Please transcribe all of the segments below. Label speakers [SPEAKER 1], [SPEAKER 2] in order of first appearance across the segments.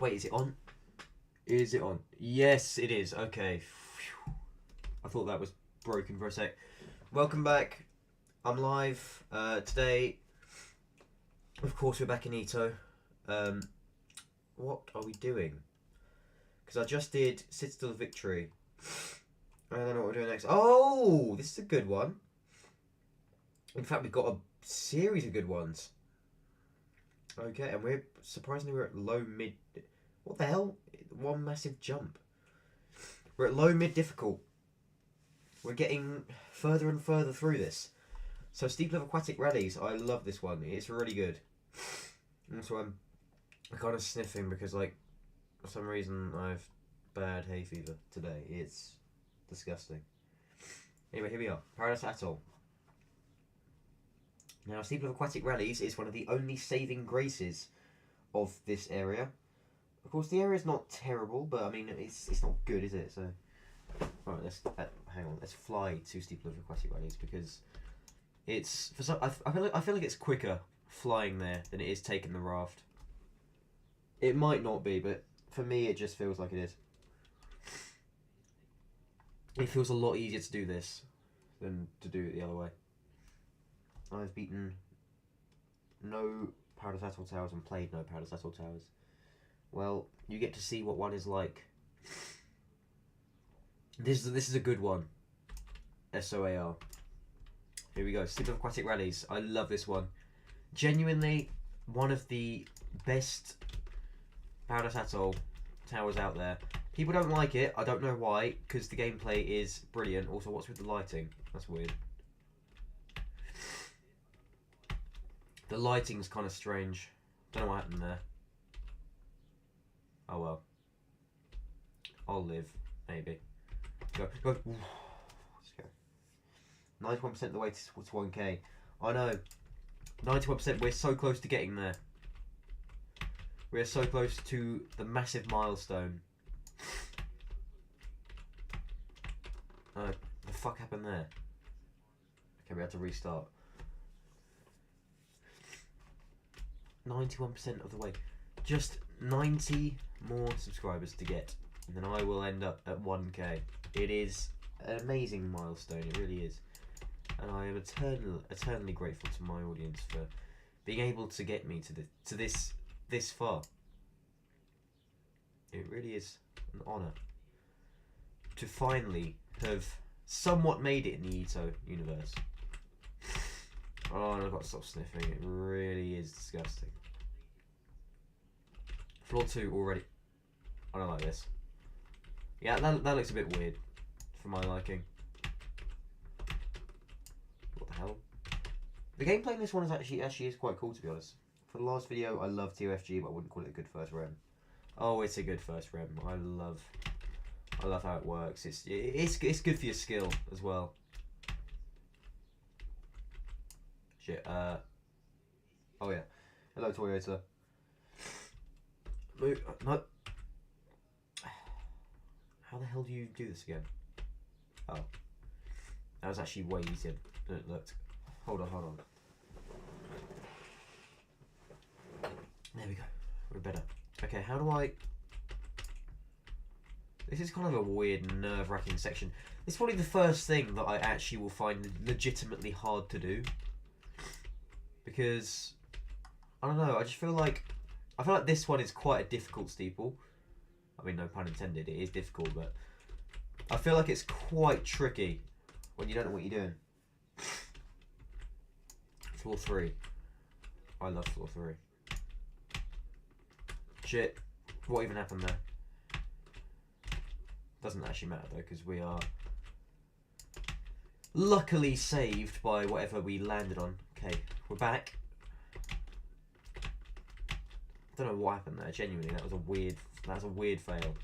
[SPEAKER 1] Wait, is it on? Is it on? Yes, it is. Okay. Phew. I thought that was broken for a sec. Welcome back. I'm live today. Of course, we're back in EToH. What are we doing? Because I just did Citadel Victory. I don't know what we're doing next. Oh, this is a good one. In fact, we've got a series of good ones. Okay, and we're surprisingly at low mid. What the hell? One massive jump. We're at low mid difficult. We're getting further and further through this. So steep level aquatic rallies. I love this one. It's really good. Also, I'm kind of sniffing because, like, for some reason I've bad hay fever today. It's disgusting. Anyway, here we are. Paradise Atoll. Now, steep level aquatic rallies is one of the only saving graces of this area. Of course, the area is not terrible, but I mean, it's not good, is it? So, right, let's hang on. Let's fly to steep level aquatic rallies because it's for some. I feel like it's quicker flying there than it is taking the raft. It might not be, but for me, it just feels like it is. It feels a lot easier to do this than to do it the other way. I've beaten no Paradise Atoll Towers and played no Paradise Atoll Towers. Well, you get to see what one is like. This is a good one. SOAR. Here we go. Steep level aquatic rallies. I love this one. Genuinely one of the best Paradise Atoll towers out there. People don't like it. I don't know why. Because the gameplay is brilliant. Also, what's with the lighting? That's weird. The lighting's kind of strange. Don't know what happened there. Oh well. I'll live. Maybe. Go. Go. Let's go. 91% of the way to 1k. I know. 91%. We're so close to getting there. We're so close to the massive milestone. The fuck happened there? Okay, we had to restart. 91% of the way. Just 90 more subscribers to get, and then I will end up at 1k. It is an amazing milestone, it really is. And I am eternally grateful to my audience for being able to get me to this far. It really is an honour to finally have somewhat made it in the EToH universe. Oh, and I've got to stop sniffing. It really is disgusting. Floor 2 already. I don't like this. Yeah, that looks a bit weird for my liking. What the hell? The gameplay in this one is actually is quite cool, to be honest. For the last video, I love TOFG, but I wouldn't call it a good first rem. Oh, it's a good first rem. I love how it works. It's good for your skill as well. Shit. Oh yeah. Hello, Toyota. Move. No. How the hell do you do this again? Oh. That was actually way easier than it looked. Hold on. There we go. We're better. Okay, how do I... This is kind of a weird, nerve-wracking section. It's probably the first thing that I actually will find legitimately hard to do. Because, I don't know, I feel like this one is quite a difficult steeple. I mean, no pun intended, it is difficult, but I feel like it's quite tricky when you don't know what you're doing. Floor 3. I love floor 3. Shit. What even happened there? Doesn't actually matter though, because we are luckily saved by whatever we landed on. Okay, we're back. Don't know what happened there. Genuinely, that was a weird fail.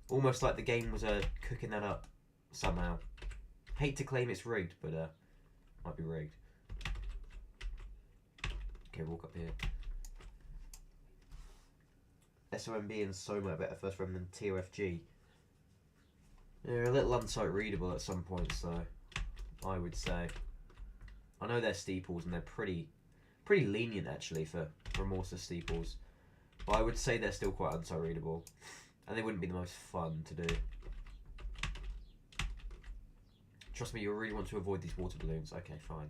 [SPEAKER 1] Almost like the game was cooking that up somehow. Hate to claim it's rigged, but might be rigged. Okay, walk up here. SOMB and Soma are better first rem than TOFG. They're a little unsight readable at some points, though. I would say. I know they're steeples and they're pretty lenient actually for Remorseless steeples. But I would say they're still quite unsight-readable. And they wouldn't be the most fun to do. Trust me, you really want to avoid these water balloons. Okay, fine.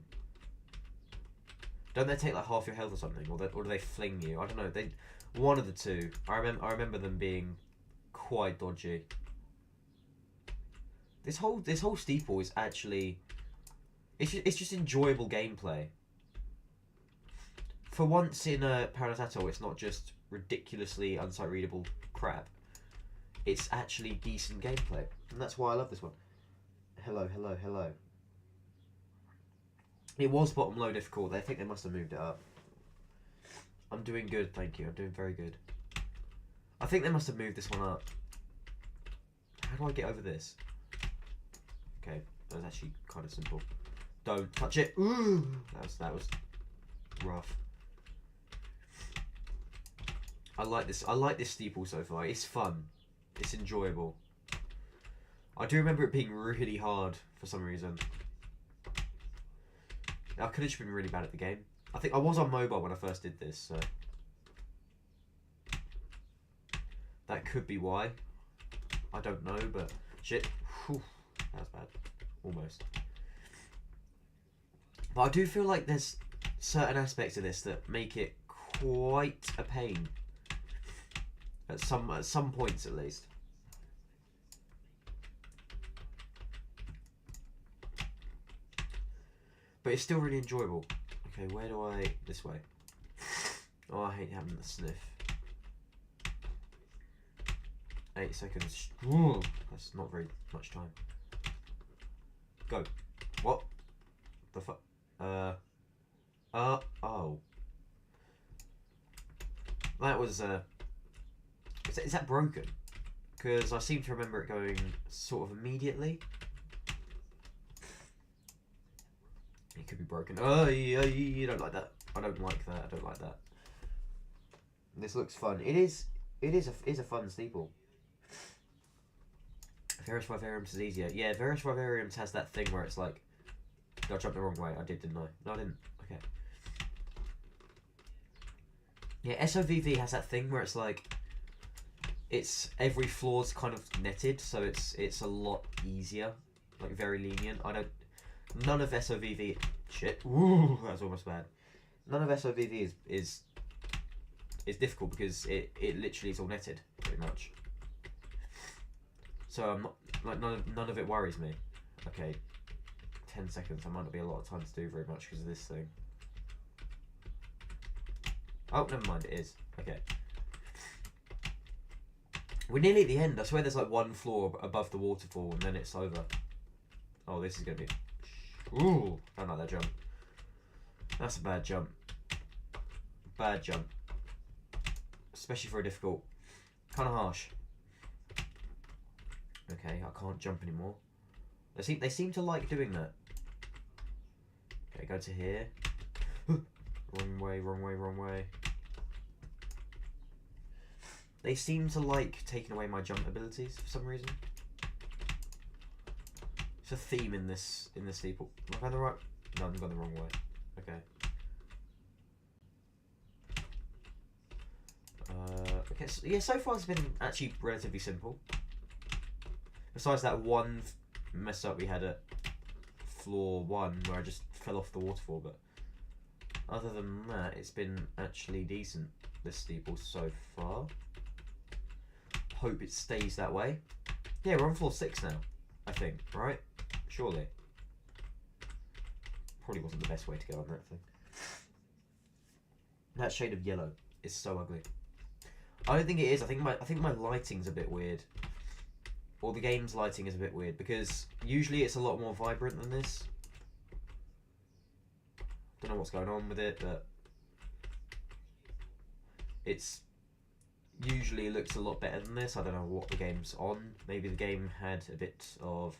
[SPEAKER 1] Don't they take like half your health or something? Or do they fling you? I don't know. One of the two. I remember them being quite dodgy. This whole steeple is actually... It's just enjoyable gameplay. For once in a Paradise Atoll, it's not just ridiculously unsight-readable crap. It's actually decent gameplay. And that's why I love this one. Hello, hello, hello. It was bottom low difficult. I think they must have moved it up. I'm doing good, thank you. I'm doing very good. I think they must have moved this one up. How do I get over this? Okay, that was actually kind of simple. Don't touch it. Ooh, that was rough. I like this steeple so far. It's fun. It's enjoyable. I do remember it being really hard for some reason. I could have just been really bad at the game. I think I was on mobile when I first did this, so that could be why. I don't know, but shit. Whew, that was bad. Almost. But I do feel like there's certain aspects of this that make it quite a pain. At some points at least. But it's still really enjoyable. Okay, where do I... This way. Oh, I hate having the sniff. 8 seconds. Ooh, that's not very much time. Go. What? The fuck? Oh. That was, Is that broken? Because I seem to remember it going sort of immediately. It could be broken. Oh, you don't like that. I don't like that. I don't like that. This looks fun. It is a fun steeple. Verus Vivariums is easier. Yeah, Verus Vivariums has that thing where it's like, I jumped the wrong way. I did, didn't I? No, I didn't. Okay. Yeah, SOVV has that thing where it's like, every floor's kind of netted, so it's a lot easier, like very lenient. None of SOVV shit. Ooh, that was almost bad. None of SOVV is difficult because it literally is all netted pretty much. So I'm not like none of it worries me. Okay, 10 seconds. That might not be a lot of time to do very much because of this thing. Oh, never mind. It is okay. We're nearly at the end. I swear there's like one floor above the waterfall and then it's over. Oh, this is going to be... Ooh, don't like that jump. That's a bad jump. Bad jump. Especially for a difficult. Kind of harsh. Okay, I can't jump anymore. They seem to like doing that. Okay, go to here. Wrong way, wrong way, wrong way. They seem to like taking away my jump abilities for some reason. It's a theme in this steeple. Am I going the right? No, I'm going the wrong way. Okay. Okay. So, yeah, so far it's been actually relatively simple. Besides that one mess up we had at floor 1 where I just fell off the waterfall, but other than that, it's been actually decent. This steeple so far. Hope it stays that way. Yeah, we're on floor 6 now, I think, right? Surely. Probably wasn't the best way to go on that thing. That shade of yellow is so ugly. I don't think it is. I think my lighting's a bit weird. Or the game's lighting is a bit weird because usually it's a lot more vibrant than this. Don't know what's going on with it, but it's usually looks a lot better than this. I don't know what the game's on. Maybe the game had a bit of...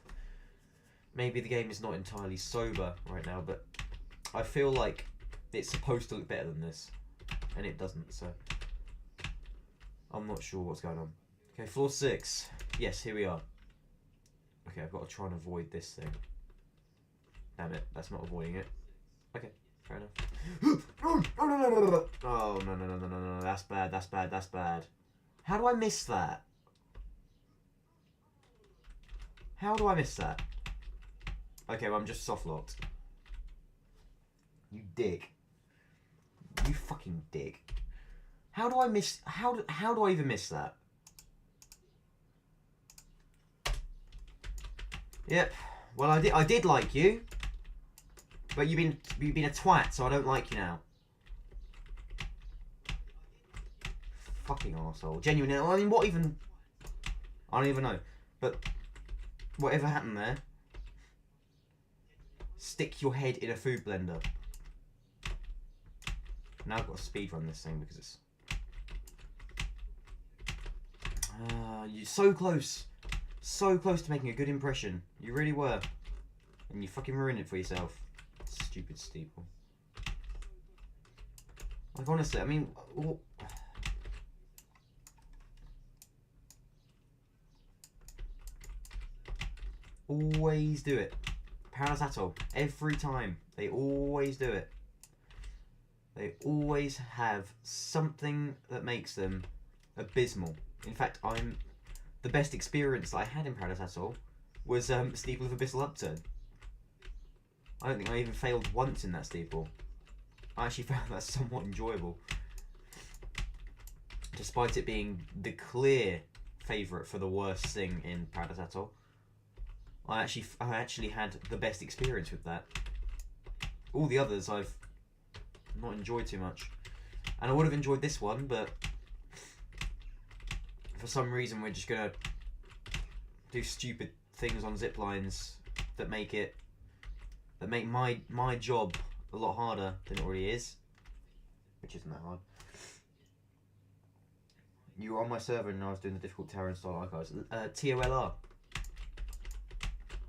[SPEAKER 1] Maybe the game is not entirely sober right now, but I feel like it's supposed to look better than this, and it doesn't, so I'm not sure what's going on. Okay, floor 6. Yes, here we are. Okay, I've got to try and avoid this thing. Damn it, that's not avoiding it. Okay. Fair enough. Oh, no. That's bad. How do I miss that? How do I miss that? Okay, well, I'm just soft locked. You dick. You fucking dick. How do I miss... How do I even miss that? Yep. Well, I did like you. But you've been a twat, so I don't like you now. Fucking arsehole. Genuinely, I mean, what even... I don't even know. But whatever happened there, stick your head in a food blender. Now I've got to speedrun this thing because it's... you're so close. So close to making a good impression. You really were. And you fucking ruined it for yourself. Stupid steeple. Like, honestly, I mean... Always do it. Paradise Atoll. Every time. They always do it. They always have something that makes them abysmal. In fact, the best experience that I had in Paradise Atoll was Steeple of Abyssal Upturn. I don't think I even failed once in that steeple. I actually found that somewhat enjoyable. Despite it being the clear favourite for the worst thing in Paradise Atoll. I actually had the best experience with that. All the others I've not enjoyed too much. And I would have enjoyed this one, but for some reason we're just gonna do stupid things on zip lines that make my job a lot harder than it already is. Which isn't that hard. You were on my server and I was doing the difficult Terran style archives. TOLR.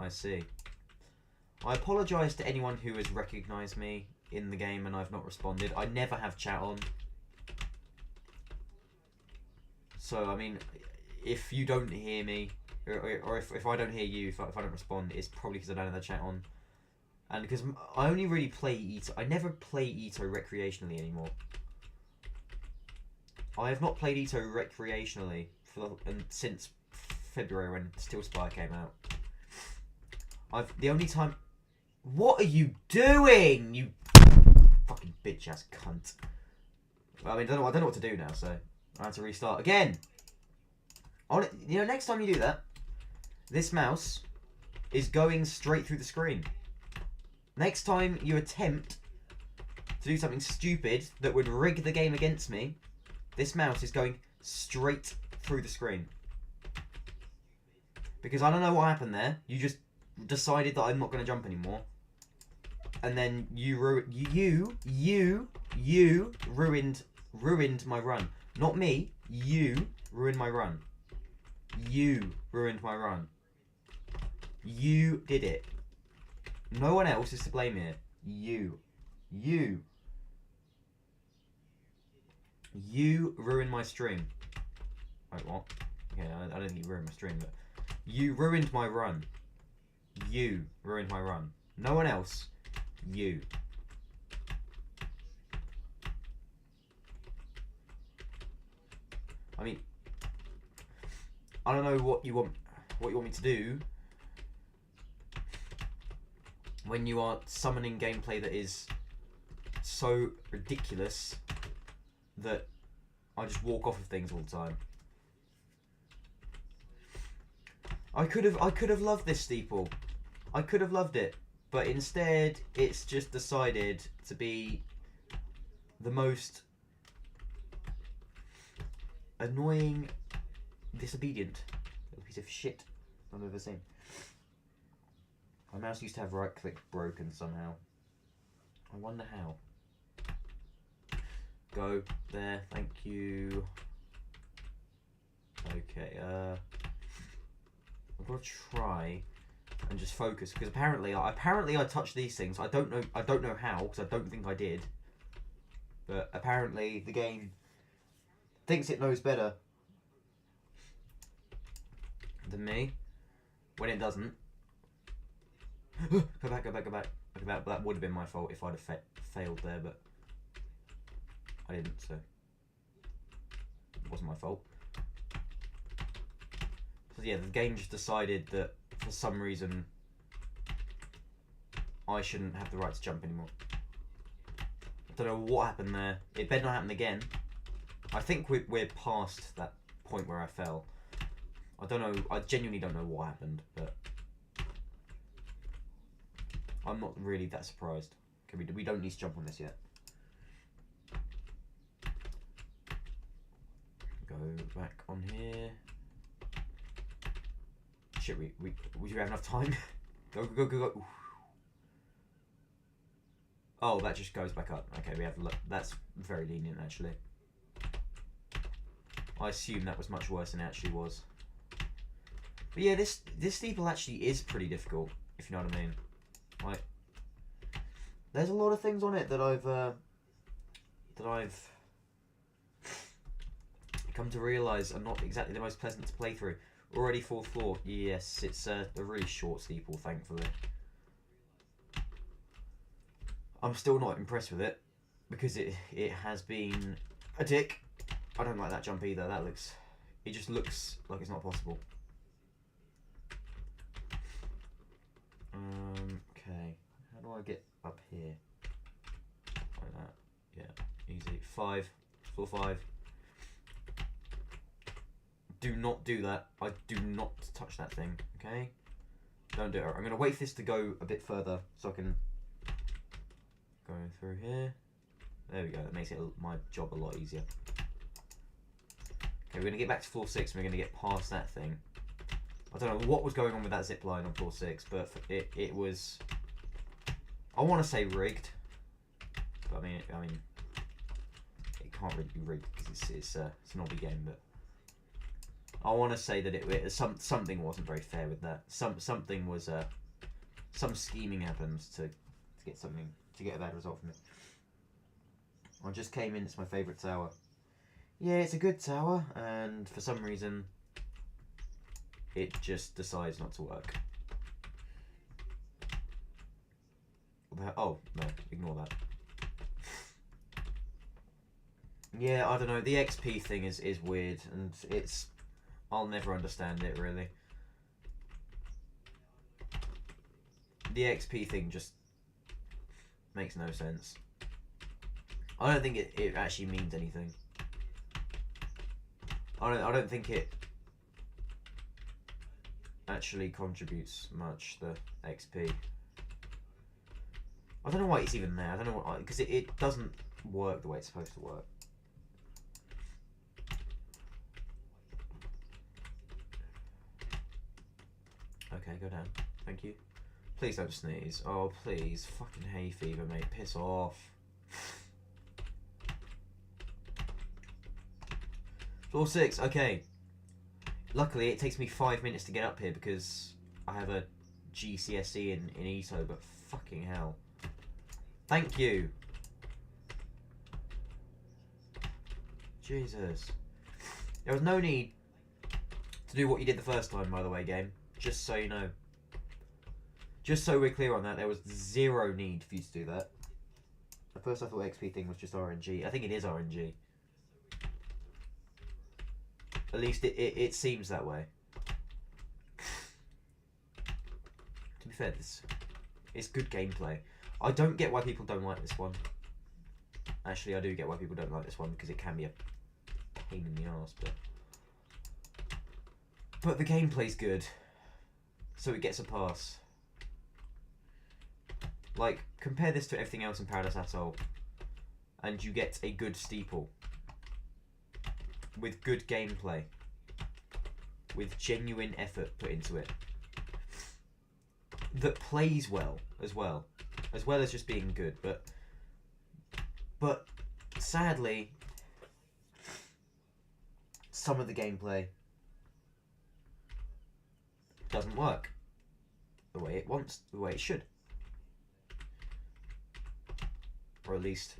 [SPEAKER 1] I see. I apologise to anyone who has recognised me in the game and I've not responded. I never have chat on. So, I mean, if you don't hear me, or if I don't hear you, if I don't respond, it's probably because I don't have the chat on. And because I only really play EToH. I never play EToH recreationally anymore. I have not played EToH recreationally since February when Steel Spire came out. The only time... What are you doing, you fucking bitch-ass cunt? I mean, I don't know what to do now, so I have to restart again. You know, next time you do that, this mouse is going straight through the screen. Next time you attempt to do something stupid that would rig the game against me, this mouse is going straight through the screen. Because I don't know what happened there. You just decided that I'm not going to jump anymore. And then you ruined my run. Not me. You ruined my run. You ruined my run. You did it. No one else is to blame here. You ruined my stream. Wait, what? Okay, I don't think you ruined my stream, but you ruined my run. You ruined my run. No one else. You. I mean, I don't know what you want me to do when you are summoning gameplay that is so ridiculous that I just walk off of things all the time. I could have loved this steeple. I could have loved it, but instead it's just decided to be the most annoying, disobedient little piece of shit I've ever seen. My mouse used to have right click broken somehow. I wonder how. Go there, thank you. Okay, I've got to try and just focus because apparently I touched these things. I don't know how because I don't think I did. But apparently the game thinks it knows better than me when it doesn't. Go back. Okay, that would have been my fault if I'd have failed there, but I didn't, so it wasn't my fault. So yeah, the game just decided that for some reason I shouldn't have the right to jump anymore. I don't know what happened there. It better not happen again. I think we're past that point where I fell. I don't know. I genuinely don't know what happened, but I'm not really that surprised. Okay, we don't need to jump on this yet. Go back on here. Shit, we do have enough time? Go. Oof. Oh, that just goes back up. Okay, we have. That's very lenient, actually. I assume that was much worse than it actually was. But yeah, this steeple actually is pretty difficult, if you know what I mean. Like, there's a lot of things on it that I've come to realise are not exactly the most pleasant to play through. Already 4th floor. Yes, it's a really short steeple, thankfully. I'm still not impressed with it because it has been a dick. I don't like that jump either. It just looks like it's not possible. Okay. How do I get up here? Like that. Yeah, easy. 5. Floor 5. Do not do that. I do not touch that thing, okay? Don't do it. I'm going to wait for this to go a bit further so I can go through here. There we go. That makes my job a lot easier. Okay, we're going to get back to floor 6 and we're going to get past that thing. I don't know what was going on with that zip line on floor 6, but it was... I want to say rigged. But I mean, it can't really be rigged because it's an obby game, but... I want to say that something wasn't very fair with that. Something was some scheming happened to get a bad result from it. I just came in. It's my favourite tower. Yeah, it's a good tower, and for some reason, it just decides not to work. Oh no, ignore that. Yeah, I don't know. The XP thing is weird, and I'll never understand it, really. The XP thing just makes no sense. I don't think it actually means anything. I don't think it actually contributes much, the XP. I don't know why it's even there. I don't know why, because it doesn't work the way it's supposed to work. Okay, go down. Thank you. Please don't sneeze. Oh, please. Fucking hay fever, mate. Piss off. Floor 6. Okay. Luckily, it takes me 5 minutes to get up here because I have a GCSE in EToH, but fucking hell. Thank you. Jesus. There was no need to do what you did the first time, by the way, game. Just so you know. Just so we're clear on that, there was zero need for you to do that. At first I thought XP thing was just RNG. I think it is RNG. At least it seems that way. To be fair, it's good gameplay. I don't get why people don't like this one. Actually, I do get why people don't like this one, because it can be a pain in the arse, but the gameplay's good. So it gets a pass. Like, compare this to everything else in Paradise Atoll, and you get a good steeple. With good gameplay. With genuine effort put into it. That plays well, as well. As well as just being good, but sadly, some of the gameplay doesn't work the way it wants, the way it should. Or at least,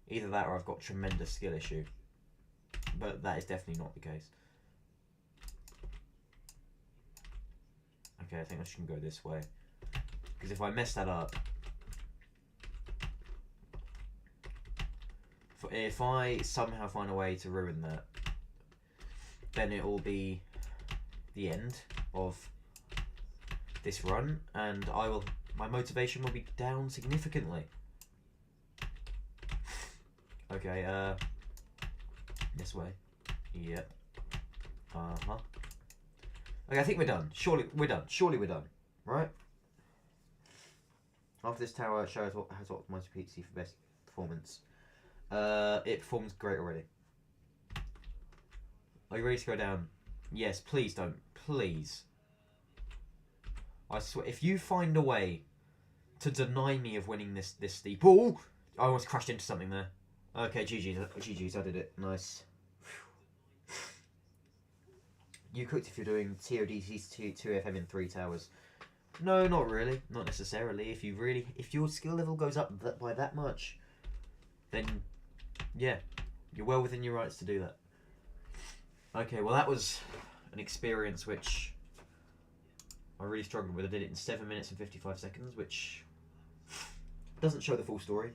[SPEAKER 1] either that or I've got a tremendous skill issue. But that is definitely not the case. Okay, I think I should go this way. Because if I mess that up, If I somehow find a way to ruin that, then it will be the end of this run, and my motivation will be down significantly. Okay, this way. Yep. Uh-huh. Okay, I think we're done. Surely we're done. Surely we're done. Right? After this tower shows what has optimized PC for best performance. It performs great already. Are you ready to go down? Yes, please don't. Please. I swear, if you find a way to deny me of winning this steep... Oh! I almost crashed into something there. Okay, GG's, I did it. Nice. You cooked if you're doing TODC 2 FM in 3 towers. No, not really. Not necessarily. If your skill level goes up by that much, then yeah, you're well within your rights to do that. Okay, well that was an experience which I really struggled with. I did it in 7 minutes and 55 seconds, which doesn't show the full story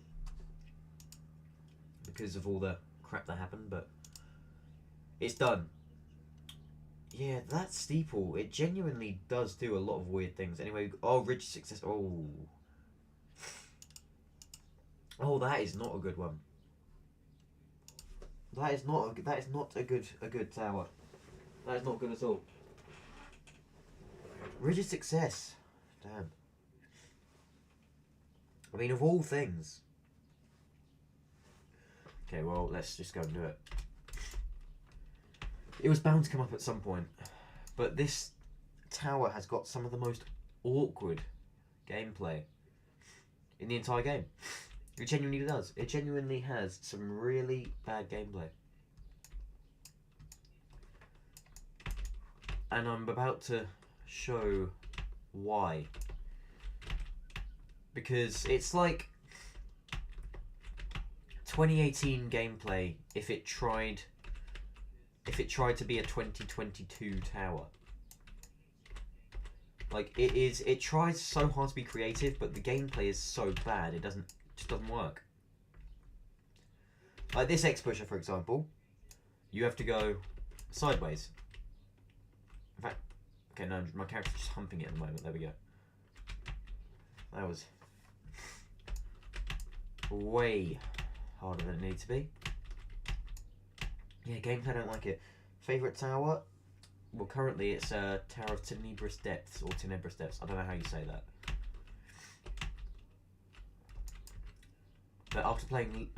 [SPEAKER 1] because of all the crap that happened, but it's done. Yeah, that steeple, it genuinely does do a lot of weird things. Anyway, oh, Ridge success. Oh, that is not a good one. That is not a good tower. That is not good at all. Ridge success. Damn. I mean, of all things. Okay, well, let's just go and do it. It was bound to come up at some point, but this tower has got some of the most awkward gameplay in the entire game. It genuinely does. It genuinely has some really bad gameplay. And I'm about to show why. Because it's like 2018 gameplay if it tried to be a 2022 tower. Like, it tries so hard to be creative, but the gameplay is so bad it just doesn't work. Like this X pusher, for example, you have to go sideways. In fact, okay, no, my character's just humping it at the moment. There we go. That was way harder than it needed to be. Yeah, gameplay, I don't like it. Favourite tower? Well, currently it's Tower of Tenebrous Depths, or Tenebrous Depths. I don't know how you say that. But after playing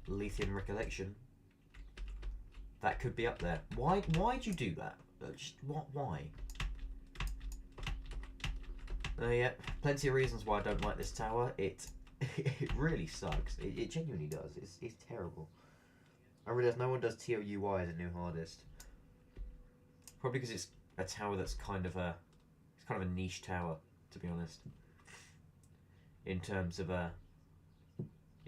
[SPEAKER 1] Lithium Recollection, that could be up there. Why'd you do that? Just why? Yeah, plenty of reasons why I don't like this tower. It really sucks. It genuinely does. It's terrible. I realise no one does TOUI as a new hardest. Probably because it's a tower that's kind of a niche tower, to be honest. In terms of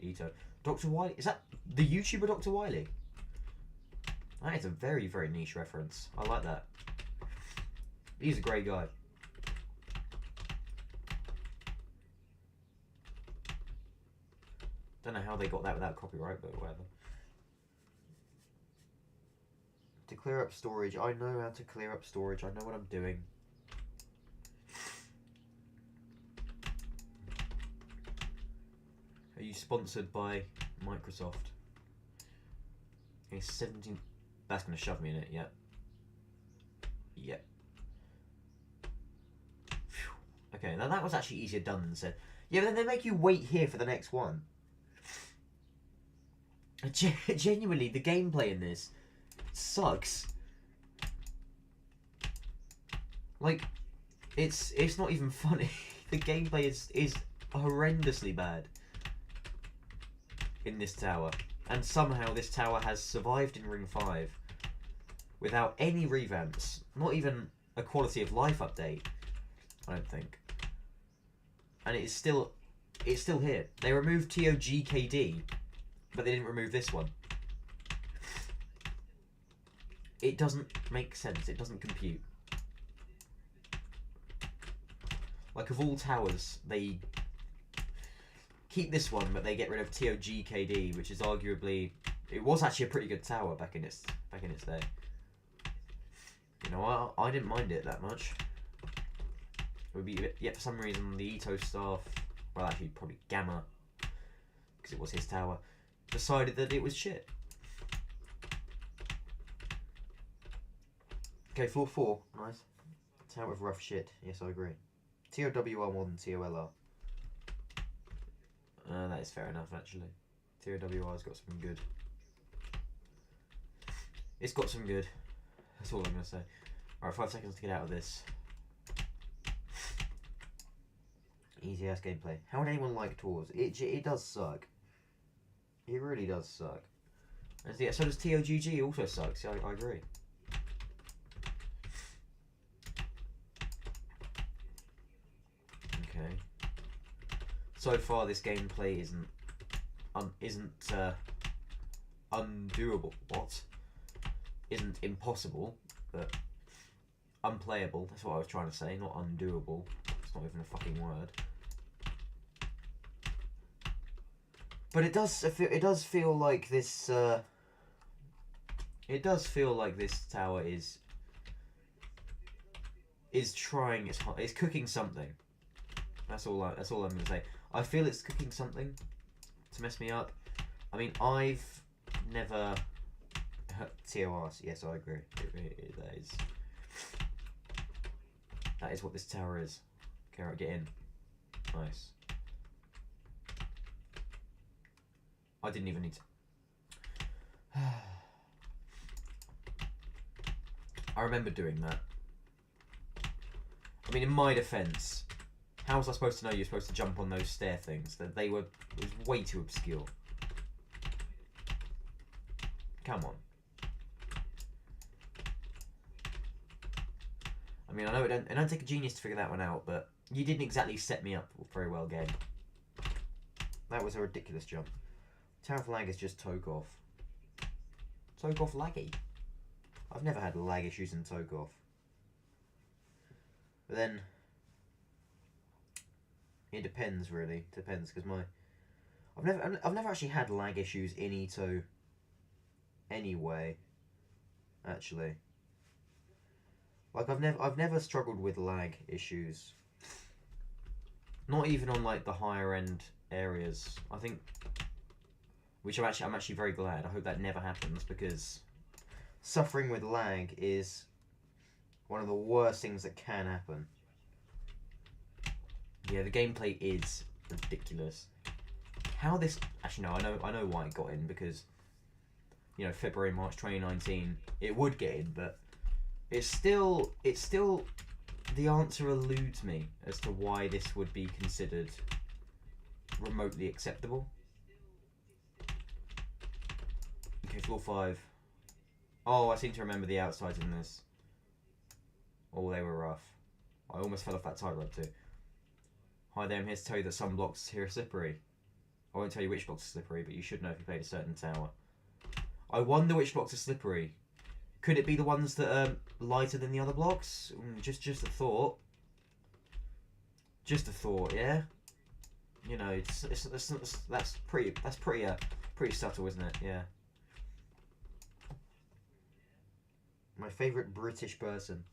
[SPEAKER 1] EToH. Dr. Wily, is that the YouTuber Dr. Wily? That is a very, very niche reference. I like that. He's a great guy. Don't know how they got that without copyright, but whatever. To clear up storage. I know how to clear up storage. I know what I'm doing. Are you sponsored by Microsoft? Okay, 17. That's going to shove me in it, yeah. Yeah. Okay, now that was actually easier done than said. Yeah, but then they make you wait here for the next one. Genuinely, the gameplay in this sucks. Like, it's not even funny. The gameplay is horrendously bad in this tower, and somehow this tower has survived in Ring 5 without any revamps, not even a quality of life update, I don't think. And it's still here. They removed TOGKD, but they didn't remove this one. It doesn't make sense. It doesn't compute. Like, of all towers, they keep this one, but they get rid of TOGKD, which is arguably It was actually a pretty good tower back in its day. You know, I didn't mind it that much. It would be, yet for some reason the EToH staff, well actually probably Gamma, because it was his tower, decided that it was shit. Okay, floor 4, nice. Tower of rough shit, yes I agree. TOWR more than TOLR. That is fair enough actually. TOWR's got some good. It's got some good. That's all I'm going to say. Alright, 5 seconds to get out of this. Easy ass gameplay. How would anyone like tours? It does suck. It really does suck. And yeah, so does TOGG also sucks. Yeah, I agree. Okay. So far, this gameplay isn't undoable. What? Isn't impossible, but unplayable. That's what I was trying to say. Not undoable. It's not even a fucking word. But it does feel like this. It does feel like this tower is trying its hard. It's cooking something. That's all I'm gonna say. I feel it's cooking something to mess me up. I mean, I've never. TORs, yes, I agree. That is what this tower is. Okay, right, get in. Nice. I didn't even need to. I remember doing that. I mean, in my defence, how was I supposed to know you're supposed to jump on those stair things? That it was way too obscure. Come on. I mean, I know it don't take a genius to figure that one out, but you didn't exactly set me up very well, game. That was a ridiculous jump. Tower of Lag is just Togoth. Togoth laggy. I've never had lag issues in Togoth. But then it depends really. Depends because I've never actually had lag issues in EToH anyway. Actually. Like I've never struggled with lag issues. Not even on like the higher end areas. I think, which I'm actually very glad. I hope that never happens because suffering with lag is one of the worst things that can happen. Yeah, the gameplay is ridiculous. How this actually no, I know why it got in because you know February, March 2019 it would get in, but it's still the answer eludes me as to why this would be considered remotely acceptable. Okay, floor 5. Oh, I seem to remember the outsides in this. Oh, they were rough. I almost fell off that tightrope too. Hi there, I'm here to tell you that some blocks here are slippery. I won't tell you which blocks are slippery, but you should know if you played a certain tower. I wonder which blocks are slippery. Could it be the ones that are lighter than the other blocks? Just a thought. Just a thought, yeah. You know, that's pretty subtle, isn't it? Yeah. My favourite British person.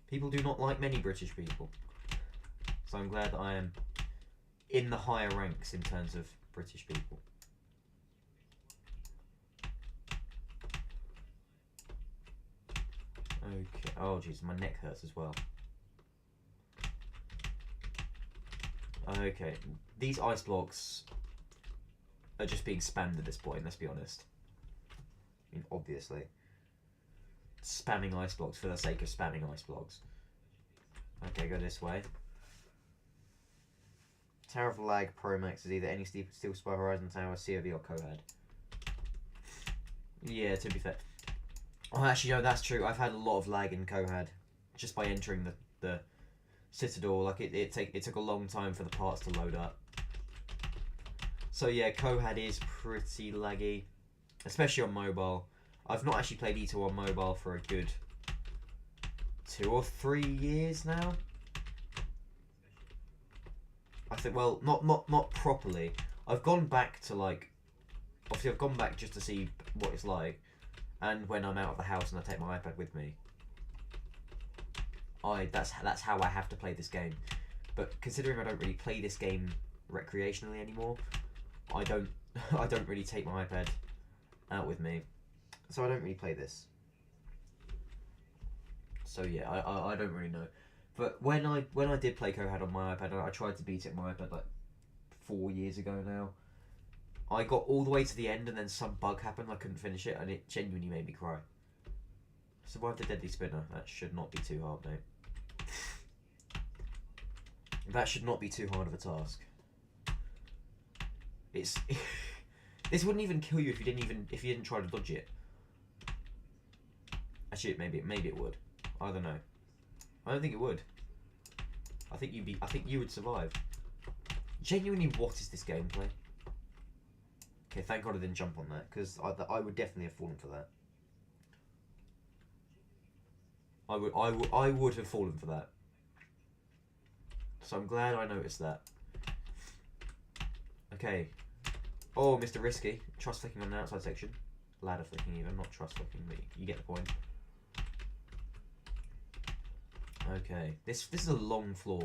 [SPEAKER 1] People do not like many British people. So I'm glad that I am in the higher ranks in terms of British people. Okay. Oh jeez, my neck hurts as well. Okay, these ice blocks are just being spammed at this point, let's be honest. I mean, obviously. Spamming ice blocks for the sake of spamming ice blocks. Okay, go this way. Tower of Lag Pro Max is either any Steel Spy Horizon Tower, COV or Cohad. Yeah, to be fair. Oh, actually, no, that's true. I've had a lot of lag in Cohad just by entering the Citadel. Like it took a long time for the parts to load up. So yeah, Cohad is pretty laggy, especially on mobile. I've not actually played EToH on mobile for a good 2 or 3 years now. I think, well, not properly. I've gone back to like, obviously I've gone back just to see what it's like, and when I'm out of the house and I take my iPad with me, that's how I have to play this game. But considering I don't really play this game recreationally anymore, I don't really take my iPad out with me, so I don't really play this. So yeah, I don't really know. But when I did play Cohad on my iPad, I tried to beat it on my iPad like 4 years ago now. I got all the way to the end and then some bug happened. I couldn't finish it, and it genuinely made me cry. Survived the deadly spinner. That should not be too hard, mate. That should not be too hard of a task. It's this wouldn't even kill you if you didn't try to dodge it. Actually, maybe it would. I don't know. I don't think it would. I think you would survive. Genuinely, what is this gameplay? Okay, thank God I didn't jump on that, because I would definitely have fallen for that. I would have fallen for that. So I'm glad I noticed that. Okay. Oh, Mr. Risky. Trust flicking on the outside section. Ladder flicking even, not trust flicking, but you get the point. Okay. This is a long floor.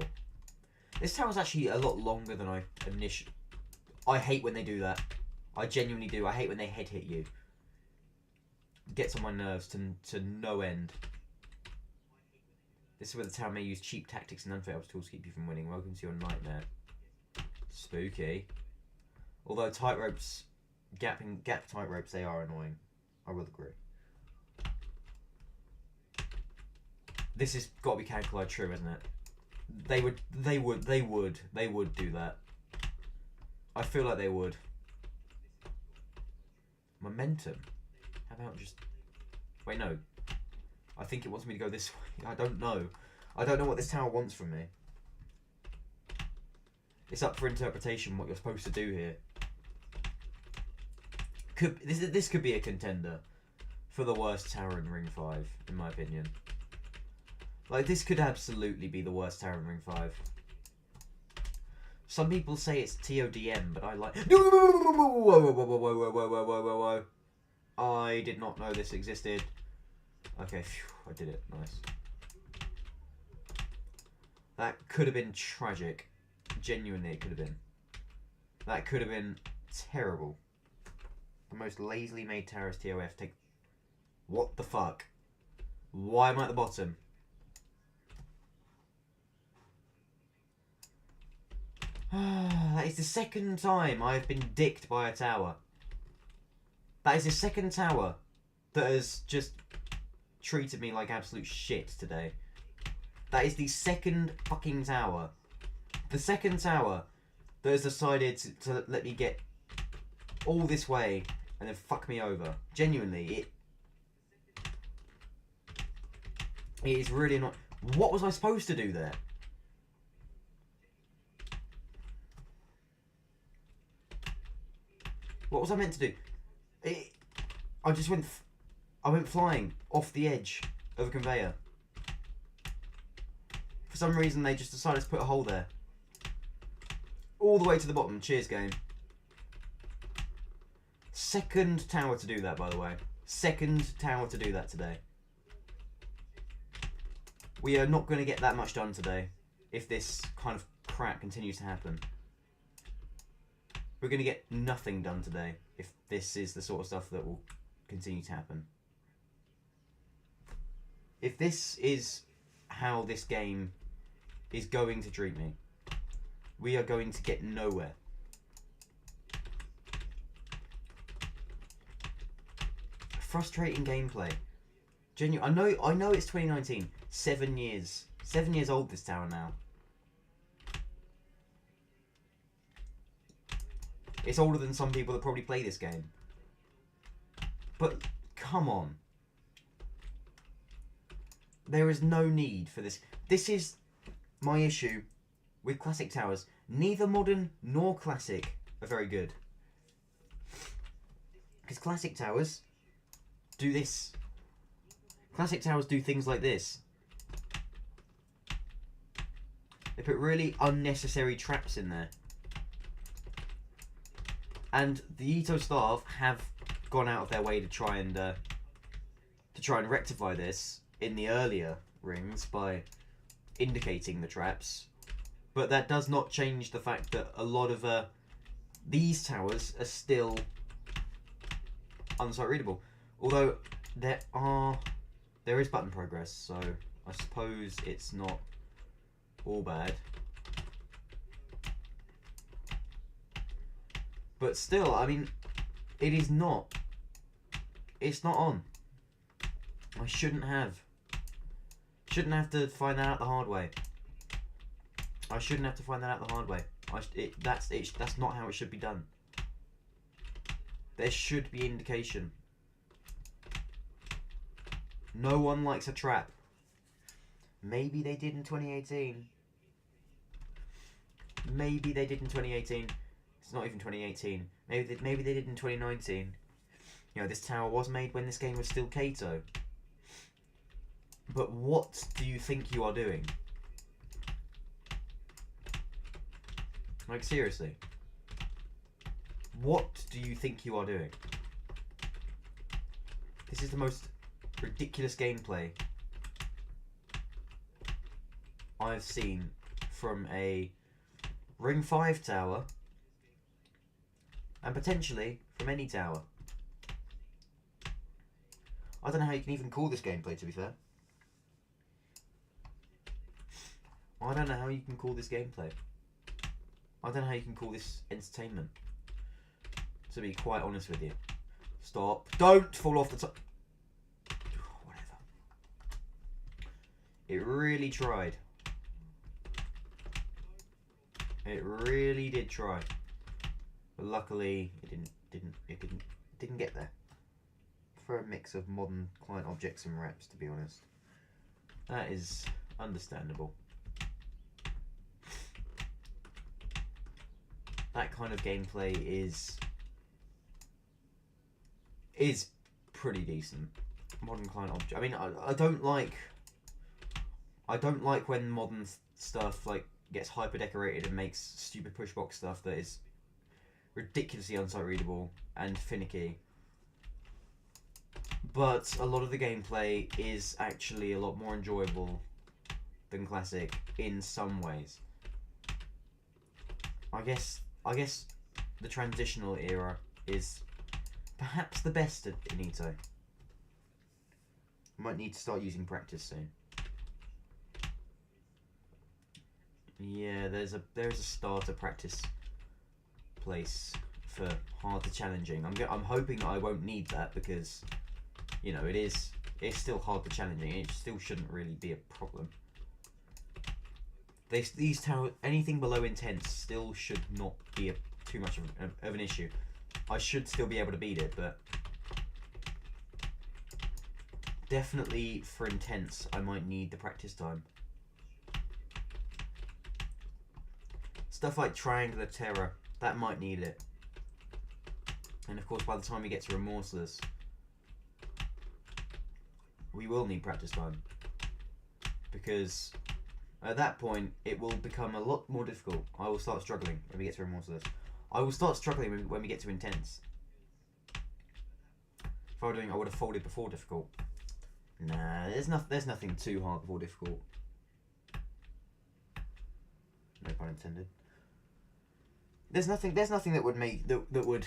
[SPEAKER 1] This tower's actually a lot longer than I initially... I hate when they do that. I genuinely do. I hate when they head hit you. Gets on my nerves to no end. This is where the tower may use cheap tactics and unfair obstacles to keep you from winning. Welcome to your nightmare. Spooky. Although tight ropes, gap tight ropes, they are annoying. I will agree. This has got to be calculated true, isn't it? They would do that. I feel like they would. Momentum. How about just... Wait, no. I think it wants me to go this way. I don't know. I don't know what this tower wants from me. It's up for interpretation what you're supposed to do here. This could be a contender for the worst tower in Ring 5, in my opinion. Like, this could absolutely be the worst tower in Ring 5. Some people say it's TODM, but I like... Whoa. I did not know this existed. Okay, phew, I did it. Nice. That could have been tragic. Genuinely, it could have been. That could have been terrible. The most lazily made tower is TOF. Take... What the fuck? Why am I at the bottom? That is the second time I have been dicked by a tower. That is the second tower that has just treated me like absolute shit today. That is the second fucking tower. The second tower that has decided to let me get all this way and then fuck me over. Genuinely, it is really not... What was I supposed to do there? What was I meant to do? I just went... I went flying off the edge of a conveyor. For some reason, they just decided to put a hole there. All the way to the bottom. Cheers, game. Second tower to do that, by the way. Second tower to do that today. We are not going to get that much done today if this kind of crap continues to happen. We're going to get nothing done today if this is the sort of stuff that will continue to happen. If this is how this game is going to treat me, we are going to get nowhere. Frustrating gameplay. Genuine. I know it's 2019. 7 years. 7 years old, this tower now. It's older than some people that probably play this game. But, come on. There is no need for this. This is my issue with classic towers. Neither modern nor classic are very good. Because classic towers do this. Classic towers do things like this. They put really unnecessary traps in there. And the EToH staff have gone out of their way to try and rectify this in the earlier rings by indicating the traps, but that does not change the fact that a lot of these towers are still unsight readable. Although there is button progress, so I suppose it's not all bad. But still, I mean, it's not on. I shouldn't have to find that out the hard way. I shouldn't have to find that out the hard way. That's not how it should be done. There should be indication. No one likes a trap. Maybe they did in 2018. Maybe they did in 2018. It's not even 2018. Maybe they did in 2019. You know, this tower was made when this game was still EToH. But what do you think you are doing? Like, seriously. What do you think you are doing? This is the most ridiculous gameplay I've seen from a Ring 5 tower, and potentially from any tower. I don't know how you can even call this gameplay, to be fair. I don't know how you can call this gameplay. I don't know how you can call this entertainment, to be quite honest with you. Stop. Don't fall off the top. Whatever. It really tried. It really did try. But luckily it didn't get there. For a mix of modern client objects and reps, to be honest. That is understandable. That kind of gameplay is pretty decent. Modern client object. I mean, I don't like when modern stuff like gets hyper decorated and makes stupid pushbox stuff that is ridiculously unsight readable and finicky. But a lot of the gameplay is actually a lot more enjoyable than classic in some ways. I guess the transitional era is perhaps the best in EToH. Might need to start using practice soon. Yeah, there is a starter practice place for hard to challenging. I'm hoping that I won't need that because, you know, it's still hard to challenging. It still shouldn't really be a problem. These towers, anything below intense still should not be too much of an issue. I should still be able to beat it, but definitely for intense, I might need the practice time. Stuff like Triangular Terror, that might need it. And of course, by the time we get to Remorseless, we will need practice time. Because at that point, it will become a lot more difficult. I will start struggling when we get to Remorseless. I will start struggling when we get to Intense. If I were doing, I would have folded before difficult. Nah, there's nothing too hard before difficult. No pun intended. There's nothing that would make that would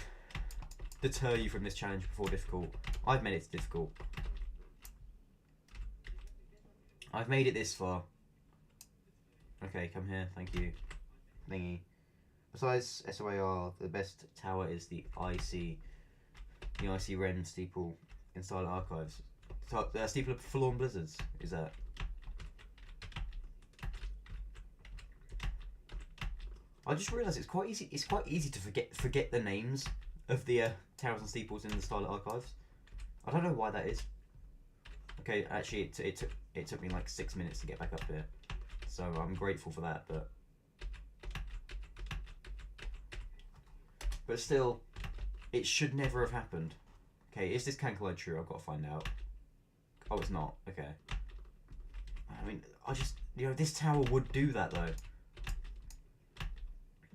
[SPEAKER 1] deter you from this challenge before difficult. I've made it difficult. I've made it this far. Okay, come here, thank you. Thingy. Besides SOAR, the best tower is the IC Ren Steeple in Silent Archives. Steeple of Forlorn Blizzards, is that? I just realised it's quite easy to forget the names of the towers and steeples in the Starlight Archives. I don't know why that is. Okay, actually it took me like 6 minutes to get back up here, so I'm grateful for that. But still, it should never have happened. Okay, is this Cancolide true? I've got to find out. Oh, it's not. Okay. I mean, this tower would do that though.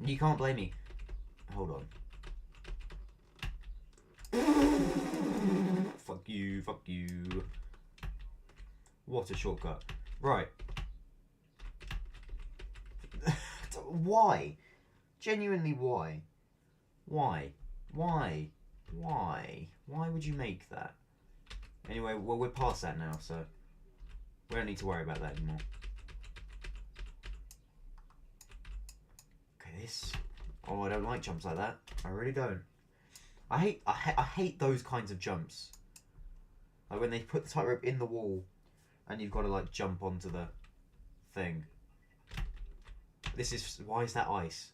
[SPEAKER 1] You can't blame me. Hold on. Fuck you, fuck you. What a shortcut. Right. Why? Genuinely, why? Why? Why? Why? Why would you make that? Anyway, well, we're past that now, so we don't need to worry about that anymore. Okay, this. Oh, I don't like jumps like that. I really don't. I hate those kinds of jumps. Like when they put the tightrope in the wall, and you've got to like jump onto the thing. This is why is that ice?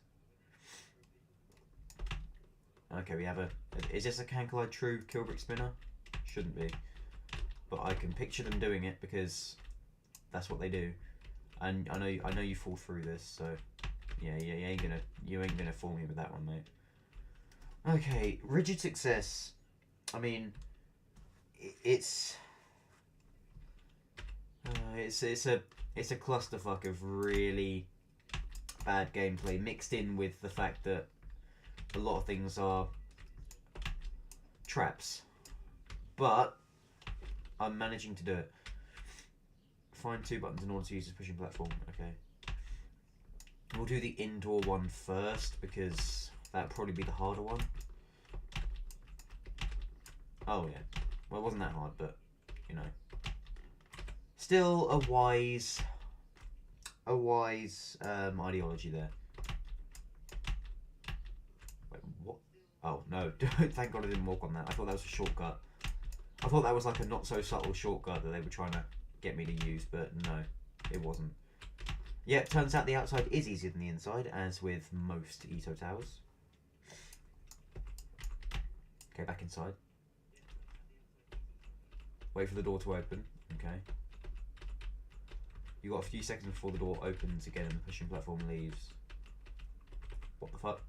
[SPEAKER 1] Okay, we have a. Is this a Cankelide True Kilbrick spinner? Shouldn't be, but I can picture them doing it because that's what they do, and I know you fall through this, so yeah, you ain't gonna fool me with that one, mate. Okay, rigid success. I mean, it's a clusterfuck of really bad gameplay mixed in with the fact that a lot of things are traps, but I'm managing to do it. Find 2 buttons in order to use this pushing platform. Okay, we'll do the indoor one first because that'd probably be the harder one. Oh yeah, well it wasn't that hard, but you know, still a wise ideology there. Wait, what? Oh no! Thank God I didn't walk on that. I thought that was a shortcut. I thought that was like a not so subtle shortcut that they were trying to get me to use, but no, it wasn't. Yeah, turns out the outside is easier than the inside, as with most EToH towers. Okay, back inside. Wait for the door to open. Okay. You got a few seconds before the door opens again and the pushing platform leaves. What the fuck?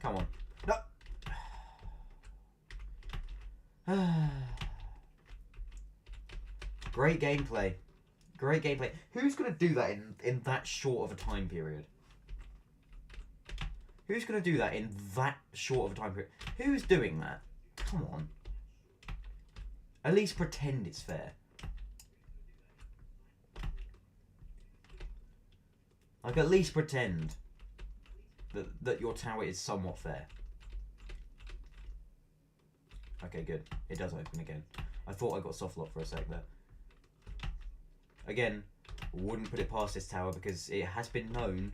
[SPEAKER 1] Come on. No! Great gameplay. Great gameplay. Who's going to do that in that short of a time period? Who's going to do that in that short of a time period? Who's doing that? Come on. At least pretend it's fair. Like, at least pretend that your tower is somewhat fair. Okay, good. It does open again. I thought I got soft lock for a sec there. Again, wouldn't put it past this tower because it has been known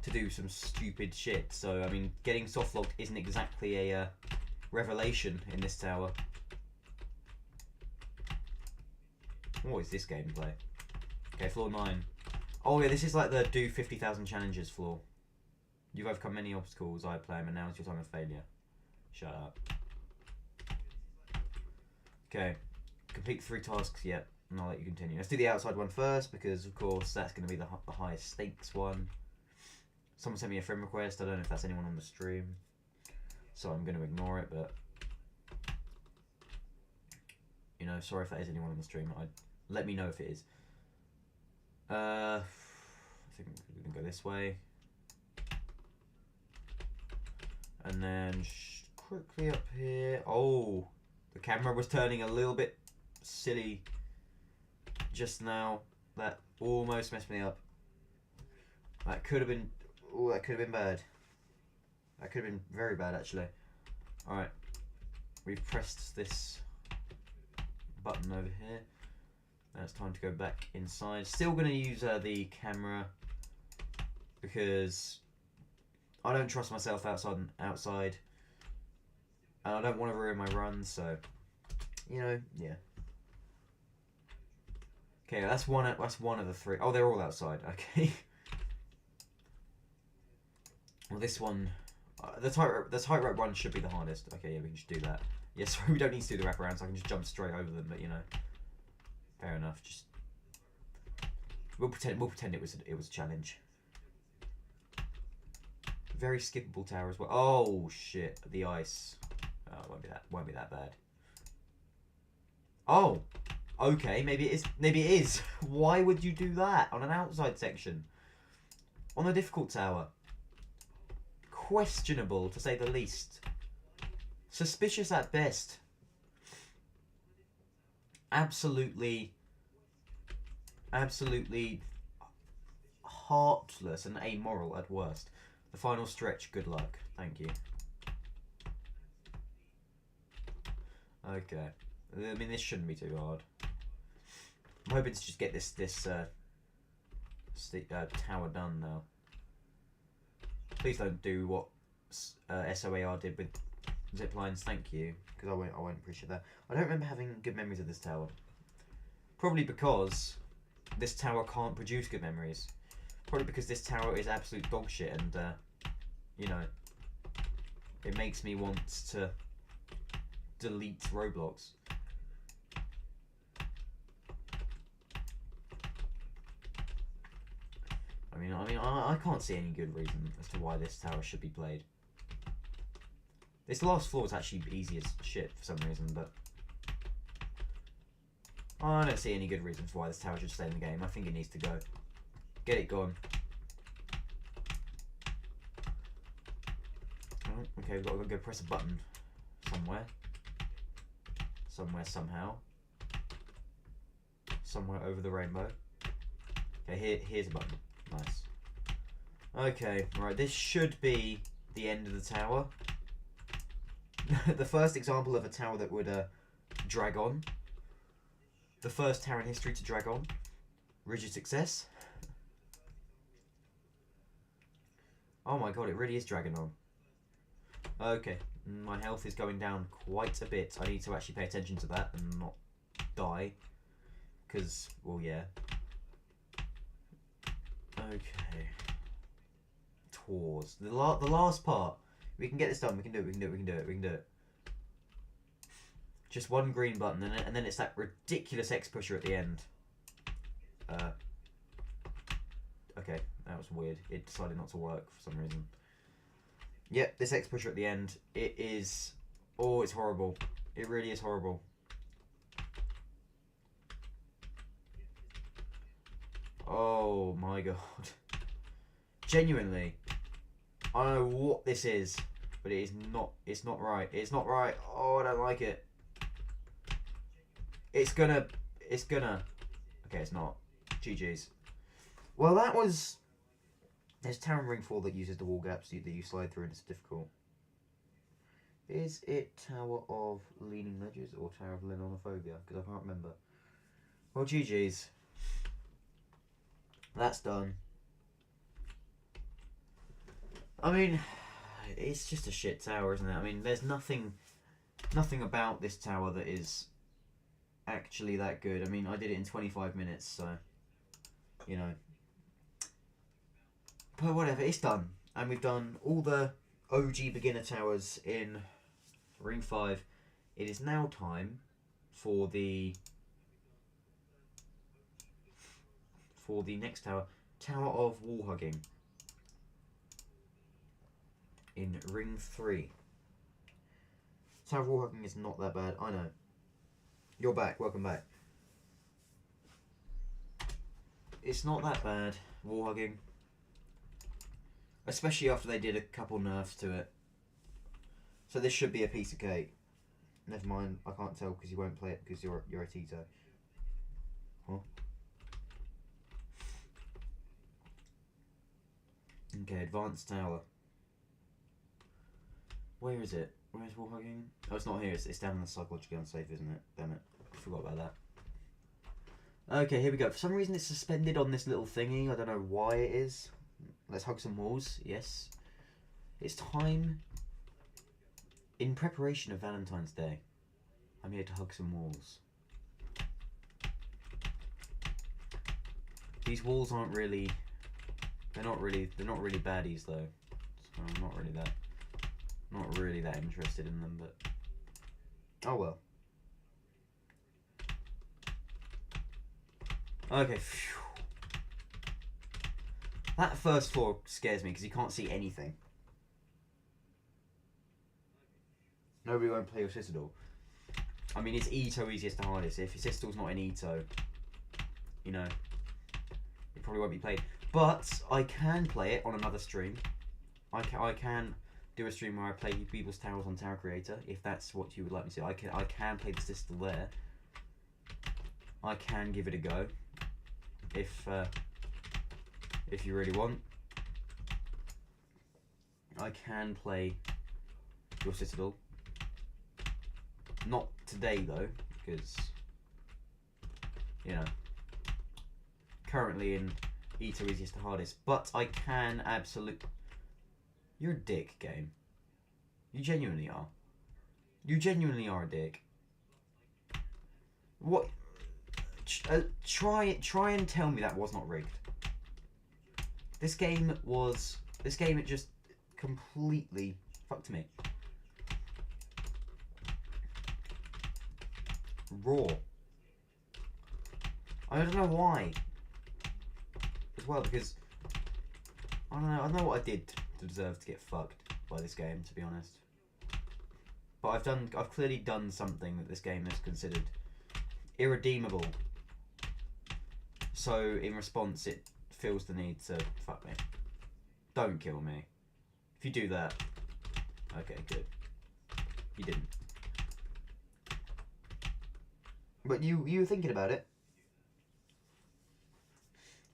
[SPEAKER 1] to do some stupid shit. So, I mean, getting soft locked isn't exactly a revelation in this tower. What is this gameplay? Okay, floor 9. Oh yeah, this is like the do 50,000 challenges floor. You've overcome many obstacles, I play, and now it's your time of failure. Shut up. Okay, complete 3 tasks, yet, and I'll let you continue. Let's do the outside one first, because of course that's going to be the highest stakes one. Someone sent me a friend request, I don't know if that's anyone on the stream, so I'm going to ignore it, but you know, sorry if that is anyone on the stream. Let me know if it is. I think we're going to go this way. And then quickly up here. Oh, the camera was turning a little bit silly just now. That almost messed me up. That could have been. Oh, that could have been bad. That could have been very bad, actually. Alright. We've pressed this button over here. Now it's time to go back inside. Still going to use the camera because I don't trust myself outside. And I don't want to ruin my run, so you know, yeah. Okay, that's one of the 3. Oh, they're all outside. Okay. Well, this one, the tightrope one should be the hardest. Okay, yeah, we can just do that. Yeah, sorry, we don't need to do the wraparound, so I can just jump straight over them. But you know, fair enough. Just we'll pretend it was a challenge. Very skippable tower as well. Oh shit, the ice. Oh, it won't be that bad. Oh, Okay, maybe it is. Maybe it is. Why would you do that on an outside section? On a difficult tower? Questionable, to say the least. Suspicious at best. Absolutely heartless and amoral at worst. The final stretch, good luck. Thank you. Okay. I mean, this shouldn't be too hard. I'm hoping to just get this tower done now. Please don't do what SOAR did with zip lines. Thank you, because I won't appreciate that. I don't remember having good memories of this tower. Probably because this tower can't produce good memories. Probably because this tower is absolute dog shit, and you know, it makes me want to delete Roblox. I can't see any good reason as to why this tower should be played. This last floor is actually easy as shit for some reason, but I don't see any good reason for why this tower should stay in the game. I think it needs to go. Get it gone. Oh, okay, we've got to go press a button somewhere. Somehow. Somewhere over the rainbow. Okay, here's a button. Nice. Okay, right, this should be the end of the tower. The first example of a tower that would drag on. The first tower in history to drag on. Rigid success. Oh my god, it really is dragging on. Okay, my health is going down quite a bit. I need to actually pay attention to that and not die. Because, well, yeah. Okay. Tours. The last part. We can get this done. We can do it. Just one green button, and then it's that ridiculous X pusher at the end. Okay, that was weird. It decided not to work for some reason. Yep, this X pusher at the end. It is... Oh, it's horrible. It really is horrible. Oh my god. Genuinely. I don't know what this is, but it is not, it's not right. It's not right. Oh, I don't like it. It's gonna, okay, it's not. GG's. Well, that was, there's Tower and Ring 4 that uses the wall gaps that you slide through and it's difficult. Is it Tower of Leaning Ledges or Tower of Linonophobia? Because I can't remember. Well, GG's. That's done. I mean, it's just a shit tower, isn't it? I mean, there's nothing about this tower that is actually that good. I mean, I did it in 25 minutes, so, you know. But whatever, it's done. And we've done all the OG beginner towers in Ring 5. It is now time for the next tower. Tower of Wall Hugging. In Ring 3. Tower of Wall Hugging is not that bad, I know. You're back, welcome back. It's not that bad, Wall Hugging. Especially after they did a couple nerfs to it. So this should be a piece of cake. Never mind, I can't tell because you won't play it because you're a EToH. Huh? Okay, Advanced Tower. Where is it? Where's Wall Hugging? Oh, it's not here. It's down in the psychologically unsafe, isn't it? Damn it. I forgot about that. Okay, here we go. For some reason it's suspended on this little thingy. I don't know why it is. Let's hug some walls. Yes. It's time. In preparation of Valentine's Day, I'm here to hug some walls. These walls aren't really... They're not really baddies though. So I'm not really that interested in them, but oh well. Okay. Phew. That first floor scares me because you can't see anything. Nobody won't play your Citadel. I mean, it's EToH easiest to hardest. If your Citadel's not in EToH, you know, it probably won't be played. But I can play it on another stream. I can do a stream where I play people's towers on Tower Creator, if that's what you would like me to. I can play the Citadel there. I can give it a go, if you really want. I can play your Citadel. Not today though, because, you know, currently in EToH easiest to hardest. But I can absolutely. You're a dick, game. You genuinely are. You genuinely are a dick. What? Try and tell me that was not rigged. This game it just completely fucked me. Raw. I don't know why. As well, because I don't know what I did to deserve to get fucked by this game, to be honest. But I've clearly done something that this game is considered irredeemable. So in response, it feels the need to fuck me. Don't kill me. If you do that, okay, good. You didn't. But you were thinking about it.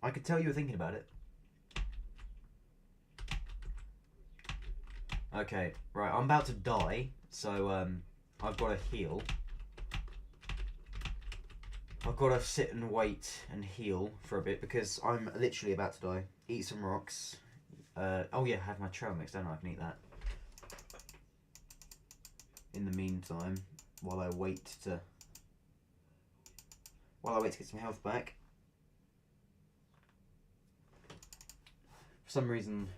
[SPEAKER 1] I could tell you were thinking about it. Okay, right, I'm about to die, so I've got to heal. I've got to sit and wait and heal for a bit because I'm literally about to die. Eat some rocks. Oh yeah, I have my trail mix, don't I? I can eat that. In the meantime, while I wait to get some health back. For some reason,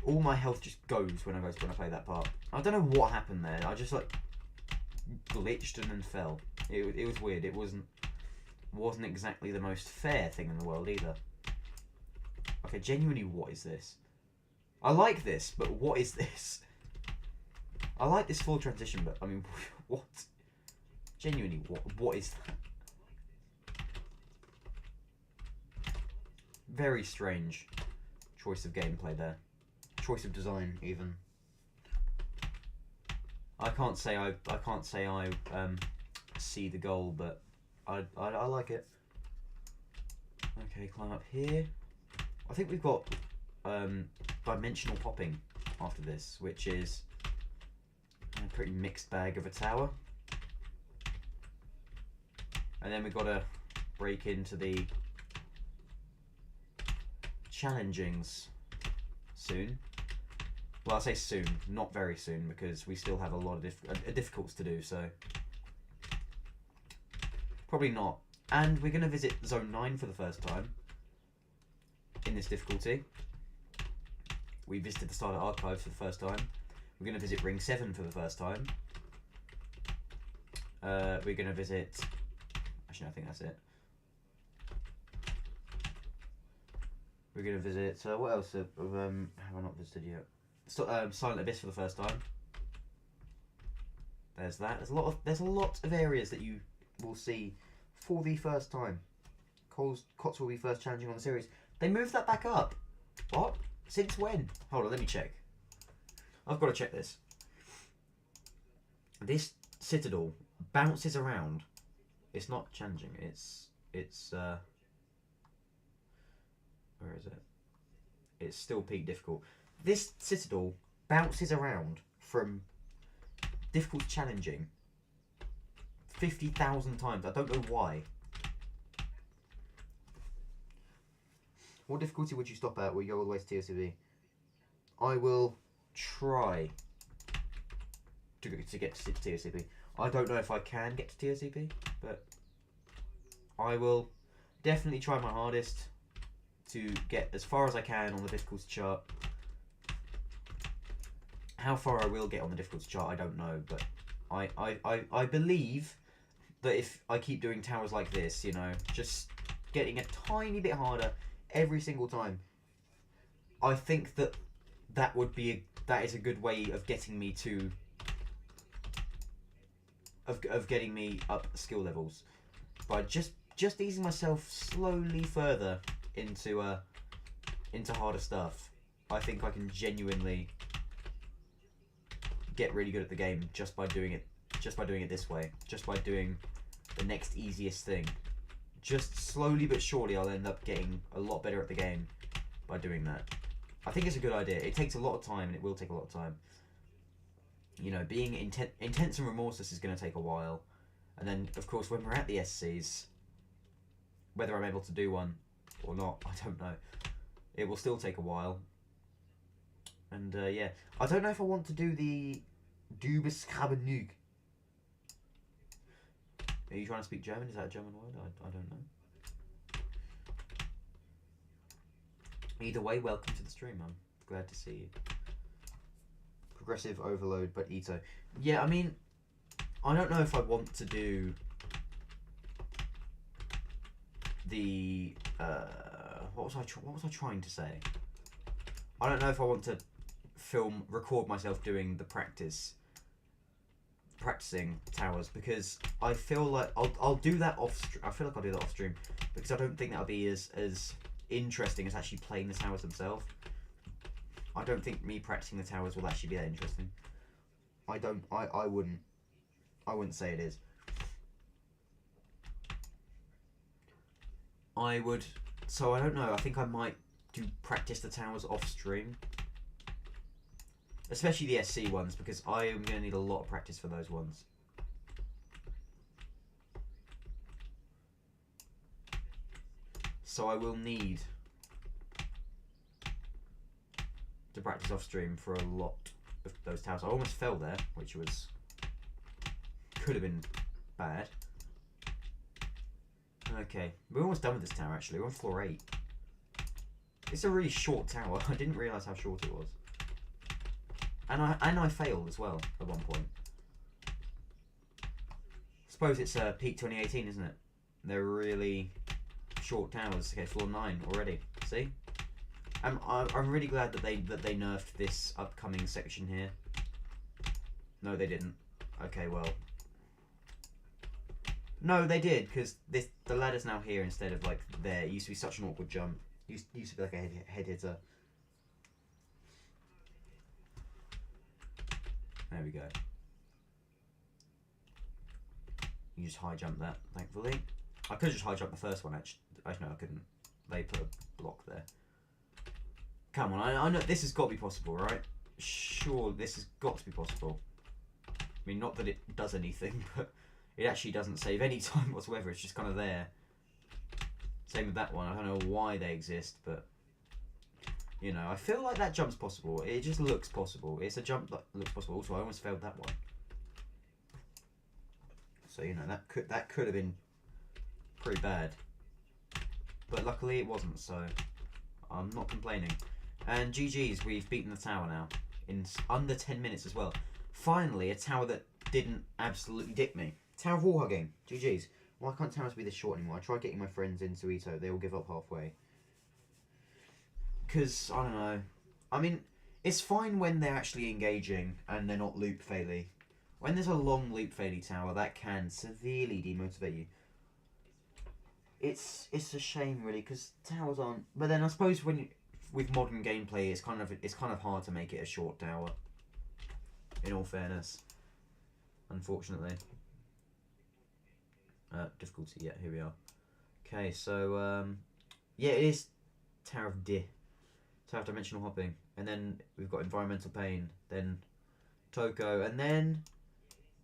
[SPEAKER 1] all my health just goes when I play that part. I don't know what happened there. I just like glitched and then fell. It was weird. It wasn't exactly the most fair thing in the world either. Okay, genuinely, what is this? I like this, but what is this? I like this full transition, but I mean, what? Genuinely, what is that? Very strange choice of gameplay there. Choice of design, even. I can't say I see the goal, but I like it. Okay, climb up here. I think we've got dimensional popping after this, which is a pretty mixed bag of a tower. And then we've got to break into the challengings soon. Well, I say soon, not very soon, because we still have a lot of difficulties to do, so probably not. And we're going to visit Zone 9 for the first time in this difficulty. We visited the Starlight Archives for the first time. We're going to visit Ring 7 for the first time. We're going to visit... Actually, no, I think that's it. We're going to visit... what else have I not visited yet? Silent Abyss for the first time. There's that. There's a lot of areas that you will see for the first time. Cots will be first challenging on the series. They moved that back up. What? Since when? Hold on, let me check. I've got to check this. This Citadel bounces around. It's not challenging. It's where is it? It's still peak difficult. This Citadel bounces around from difficult to challenging 50,000 times. I don't know why. What difficulty would you stop at where you go all the way to TOCB? I will try to get to TOCB. I don't know if I can get to TOCB, but I will definitely try my hardest to get as far as I can on the difficulty chart. How far I will get on the difficulty chart, I don't know, but I believe that if I keep doing towers like this, you know, just getting a tiny bit harder every single time, I think that that is a good way of getting me to of getting me up skill levels by just easing myself slowly further into harder stuff. I think I can genuinely get really good at the game just by doing it this way, just by doing the next easiest thing. Just slowly but surely I'll end up getting a lot better at the game by doing that. I think it's a good idea. It takes a lot of time, and it will take a lot of time. You know, being intense and remorseless is going to take a while. And then, of course, when we're at the SCs, whether I'm able to do one or not, I don't know. It will still take a while. And, yeah. I don't know if I want to do the Du bist Krabenug. Are you trying to speak German? Is that a German word? I don't know. Either way, welcome to the stream. I'm glad to see you. Progressive overload, but EToH. Yeah, I mean, I don't know if I want to do the what was I trying to say? I don't know if I want to record myself doing the practicing towers, because I feel like I'll do that off. I feel like I'll do that off stream because I don't think that'll be as interesting as actually playing the towers themselves. I don't think me practicing the towers will actually be that interesting. I wouldn't say it is. I would. So I don't know. I think I might practice the towers off stream, especially the SC ones, because I am going to need a lot of practice for those ones. So I will need to practice off stream for a lot of those towers. I almost fell there, which could have been bad. Okay, we're almost done with this tower actually. We're on floor 8. It's a really short tower. I didn't realise how short it was. And I failed as well at one point. Suppose it's peak 2018, isn't it? They're really short towers. Okay, floor 9 already. See? I'm really glad that they nerfed this upcoming section here. No, they didn't. Okay, well. No, they did, because the ladder's now here instead of like there. It used to be such an awkward jump. It used to be like a head hitter. There we go. You just high jump that, thankfully. I could just high jump the first one, actually. No, I couldn't. They put a block there. Come on, I know this has got to be possible, right? Sure, this has got to be possible. I mean, not that it does anything, but it actually doesn't save any time whatsoever. It's just kind of there. Same with that one. I don't know why they exist, but you know, I feel like that jump's possible. It just looks possible. It's a jump that looks possible. Also, I almost failed that one. So you know, that could have been pretty bad, but luckily it wasn't. So I'm not complaining. And GG's, we've beaten the tower now in under 10 minutes as well. Finally, a tower that didn't absolutely dick me. Tower of wall hugging. GG's. Why can't towers be this short anymore? I tried getting my friends into EToH. They all give up halfway. Because, I don't know. I mean, it's fine when they're actually engaging and they're not loop faily. When there's a long loop faily tower, that can severely demotivate you. It's a shame, really, because towers aren't... But then I suppose with modern gameplay, it's kind of hard to make it a short tower. In all fairness. Unfortunately. Difficulty, yeah, here we are. Okay, so, yeah, it is Tower of Dimensional Hopping. And then we've got Environmental Pain. Then Toko. And then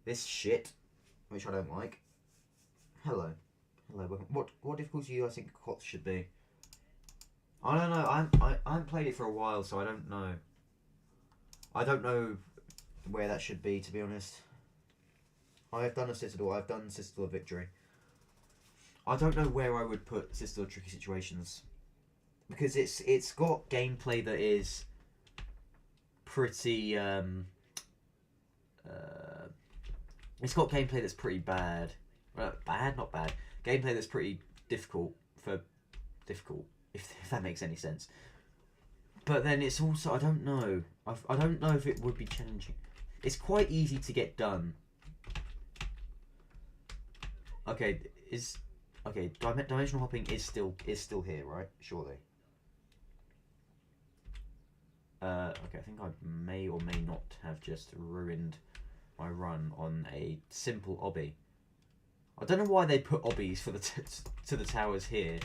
[SPEAKER 1] this shit, which I don't like. Hello. Hello, welcome. What difficulty do you guys think COTS should be? I don't know. I haven't played it for a while, so I don't know. I don't know where that should be, to be honest. I have done a Citadel. I've done Citadel of Victory. I don't know where I would put Citadel of Tricky Situations, because it's got gameplay that is pretty. It's got gameplay that's pretty bad. Not bad. Gameplay that's pretty difficult, if that makes any sense. But then it's also, I don't know. I don't know if it would be challenging. It's quite easy to get done. Okay, dimensional hopping is still here, right? Surely. Okay, I think I may or may not have just ruined my run on a simple obby. I don't know why they put obbies for to the towers here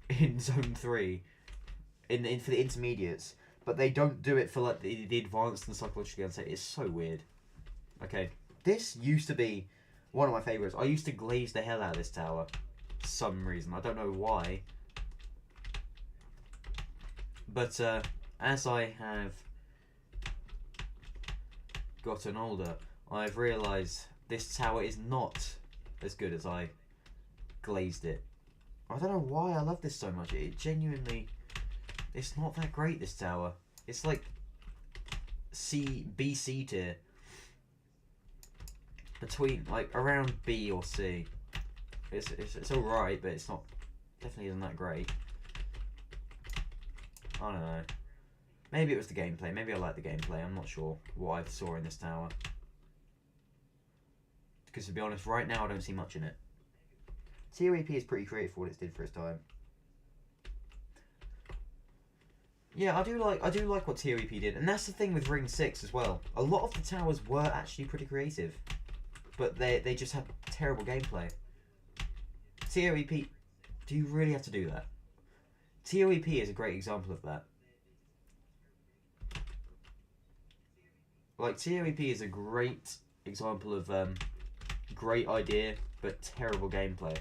[SPEAKER 1] in Zone 3 in for the intermediates, but they don't do it for like the advanced and psychologically unsafe. It's so weird. Okay, this used to be one of my favourites. I used to glaze the hell out of this tower for some reason. I don't know why. But as I have gotten older, I've realised this tower is not as good as I glazed it. I don't know why I love this so much. It genuinely, it's not that great, this tower. It's like B, C tier. Between, like, around B or C. It's alright, but it's not, definitely isn't that great. I don't know. Maybe it was the gameplay. Maybe I like the gameplay. I'm not sure what I saw in this tower. Because to be honest, right now I don't see much in it. TOEP is pretty creative for what it did for its time. Yeah, I do like what TOEP did, and that's the thing with Ring 6 as well. A lot of the towers were actually pretty creative, but they just had terrible gameplay. TOEP, do you really have to do that? TOEP is a great example of that. Like, TOEP is a great example of great idea but terrible gameplay.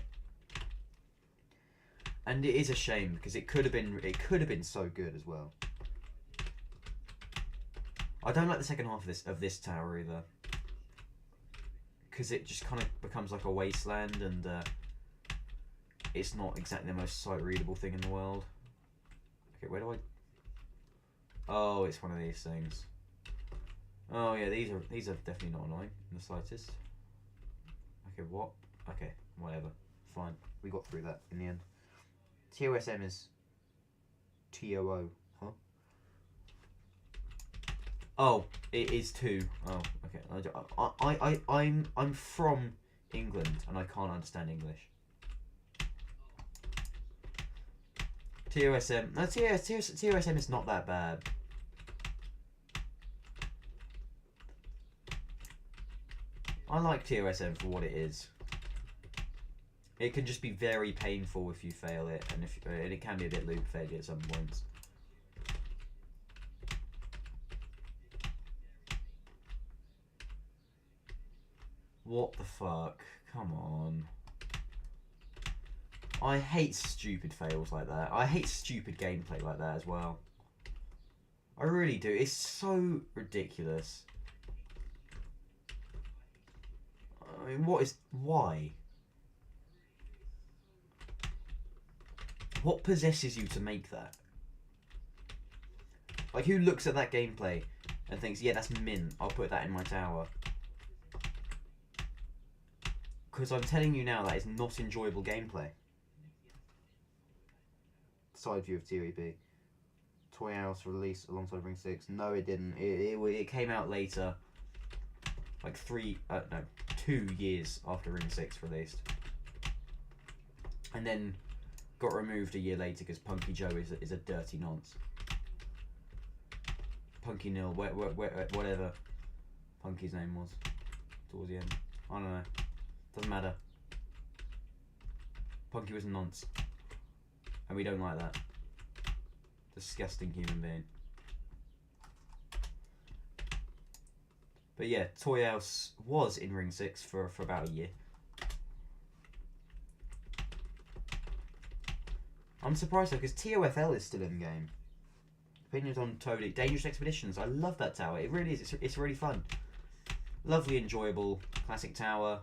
[SPEAKER 1] And it is a shame because it could have been so good as well. I don't like the second half of this tower either, because it just kind of becomes like a wasteland, and it's not exactly the most sight readable thing in the world. Okay, where do I? Oh, it's one of these things. Oh yeah, these are definitely not annoying in the slightest. Okay, what? Okay, whatever. Fine. We got through that in the end. TOSM is TOO, huh? Oh, it is 2. Oh, okay. I'm from England and I can't understand English. TOSM. No, TOSM is not that bad. I like TOSM for what it is. It can just be very painful if you fail it, and it can be a bit loop failure at some points. What the fuck? Come on. I hate stupid fails like that. I hate stupid gameplay like that as well. I really do. It's so ridiculous. I mean, why? What possesses you to make that? Like, who looks at that gameplay and thinks, yeah, that's mint, I'll put that in my tower? Because I'm telling you now, that is not enjoyable gameplay. Side view of TOEP. Toy House released alongside Ring 6. No, it didn't. It came out later. Like 2 years after Ring 6 released. And then got removed a year later because Punky Joe is a dirty nonce. Punky Nil, whatever Punky's name was towards the end. I don't know. Doesn't matter. Punky was a nonce. And we don't like that. Disgusting human being. But yeah, Toy House was in Ring 6 for about a year. I'm surprised though, because TOFL is still in game. Opinions on Toadie. Dangerous Expeditions. I love that tower. It really is. It's really fun. Lovely, enjoyable, classic tower.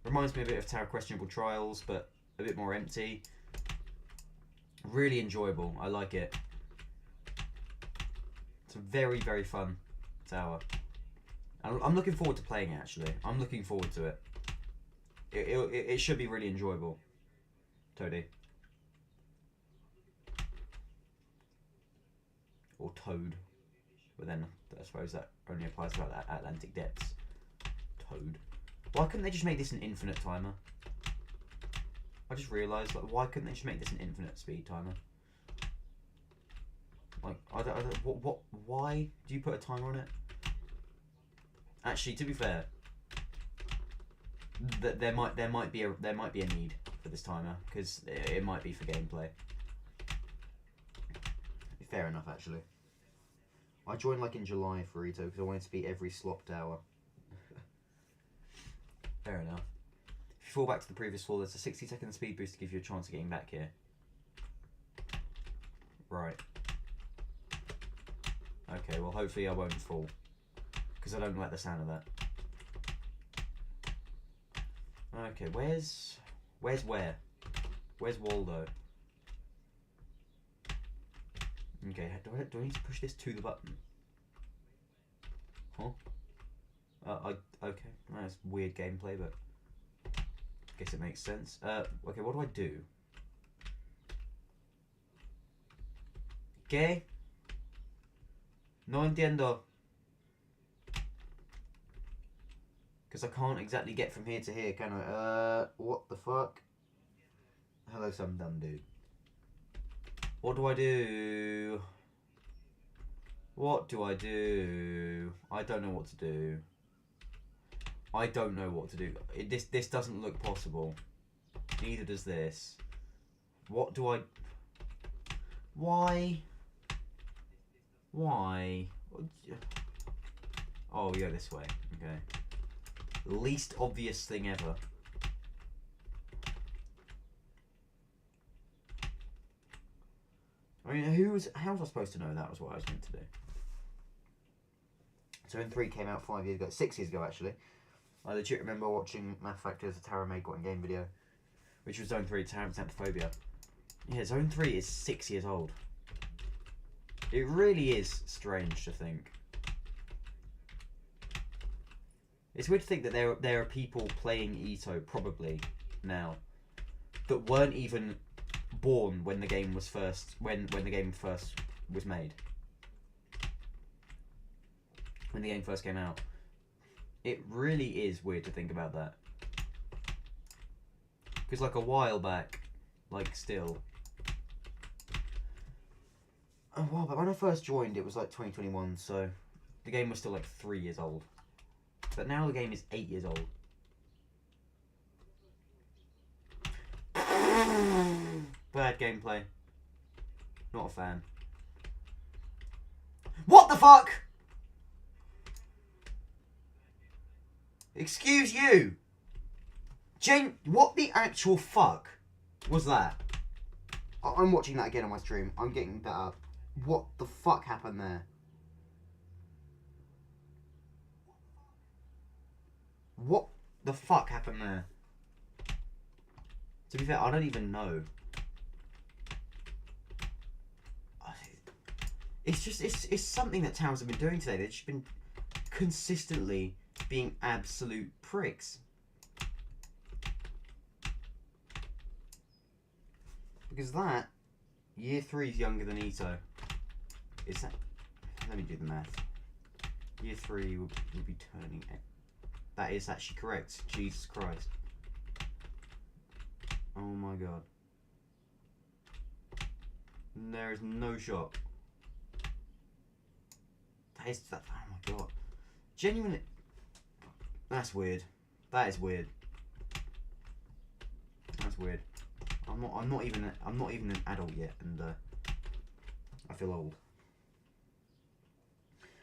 [SPEAKER 1] Reminds me a bit of Tower Questionable Trials, but a bit more empty. Really enjoyable. I like it. It's a very, very fun tower. I'm looking forward to playing it, actually. I'm looking forward to it. It should be really enjoyable. Toadie. Or Toad. But then I suppose that only applies to Atlantic depths. Toad. Why couldn't they just make this an infinite timer? I just realised, like, why couldn't they just make this an infinite speed timer? Like, I don't, why do you put a timer on it? Actually, to be fair, there might be a need for this timer, because it might be for gameplay. Fair enough, actually. I joined like in July for EToH because I wanted to beat every slop tower. Fair enough. If you fall back to the previous fall, there's a 60-second speed boost to give you a chance of getting back here. Right. Okay, well hopefully I won't fall, because I don't like the sound of that. Okay, where's where? Where's Waldo? Okay, do I need to push this to the button? Huh? Okay, that's weird gameplay, but I guess it makes sense. Okay, what do I do? ¿Qué? No entiendo. Because I can't exactly get from here to here, can I? What the fuck? Hello, some dumb dude. What do I do? What do I do? I don't know what to do. I don't know what to do. This doesn't look possible. Neither does this. What do I... Why? Why? Oh, yeah, this way. Okay. Least obvious thing ever. I mean, how was I supposed to know that was what I was meant to do? Zone 3 came out 5 years ago. 6 years ago, actually. I legit remember watching Math Factor's Tara May Got in Game video, which was Zone 3, Xanthophobia. Yeah, Zone 3 is 6 years old. It really is strange to think. It's weird to think that there are people playing EToH probably now that weren't even born when the game was first when the game first was made. When the game first came out. It really is weird to think about that. Because like a while back, like still. A while back, when I first joined it was like 2021, so the game was still like 3 years old. But now the game is 8 years old. Bad gameplay. Not a fan. What the fuck? Excuse you. What the actual fuck was that? I'm watching that again on my stream. I'm getting that up. What the fuck happened there? What the fuck happened there? To be fair, I don't even know. It's just, it's something that towns have been doing today. They've just been consistently being absolute pricks. Because that, year 3 is younger than EToH. Is that, let me do the math. Year 3 will be turning 8. That is actually correct. Jesus Christ. Oh my god. There is no shot. That is that. Oh my god. Genuinely. That's weird. That is weird. That's weird. I'm not even an adult yet, and I feel old.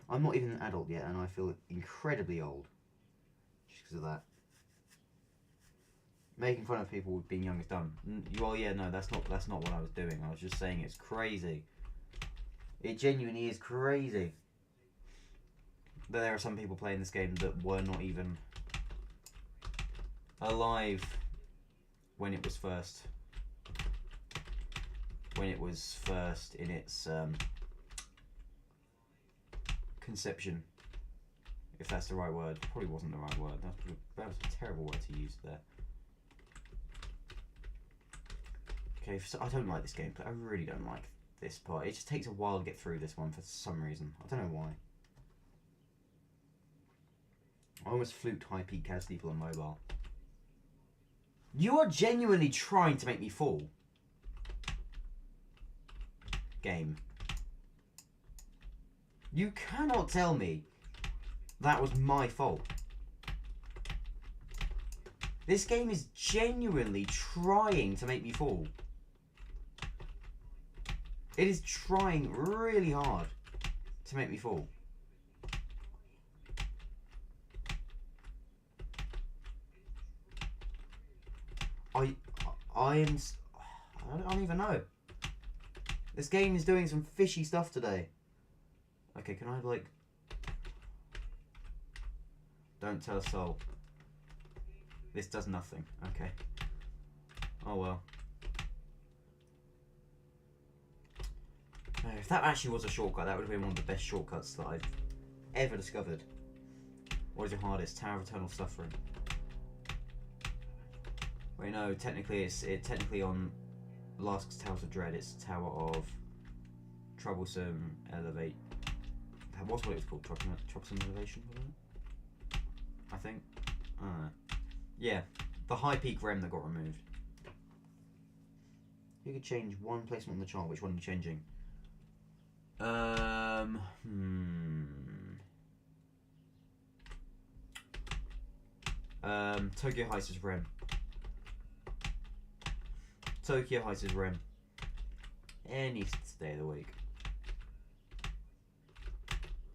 [SPEAKER 1] I'm not even an adult yet, and I feel incredibly old. Just because of that. Making fun of people being young is dumb. Well, yeah, no, that's not what I was doing. I was just saying it's crazy. It genuinely is crazy that there are some people playing this game that were not even alive when it was first in its conception. If that's the right word. Probably wasn't the right word. That was a terrible word to use there. Okay, so I don't like this gameplay. I really don't like this part. It just takes a while to get through this one for some reason. I don't know why. I almost fluked high peak as people on mobile. You are genuinely trying to make me fall. Game. You cannot tell me that was my fault. This game is genuinely trying to make me fall. It is trying really hard to make me fall. I don't even know. This game is doing some fishy stuff today. Okay, can I like... Don't tell a soul. This does nothing. Okay. Oh well. If that actually was a shortcut, that would have been one of the best shortcuts that I've ever discovered. What is your hardest? Tower of Eternal Suffering. Wait, no. Technically, it's technically on Last Towers of Dread. It's Tower of Troublesome Elevate. What's what it was called? Troublesome Elevation, wasn't it? I think. Yeah, the high peak rem that got removed. You could change one placement on the chart. Which one are you changing? Tokyo Heights' rem. Tokyo Heights' rem. Any day of the week.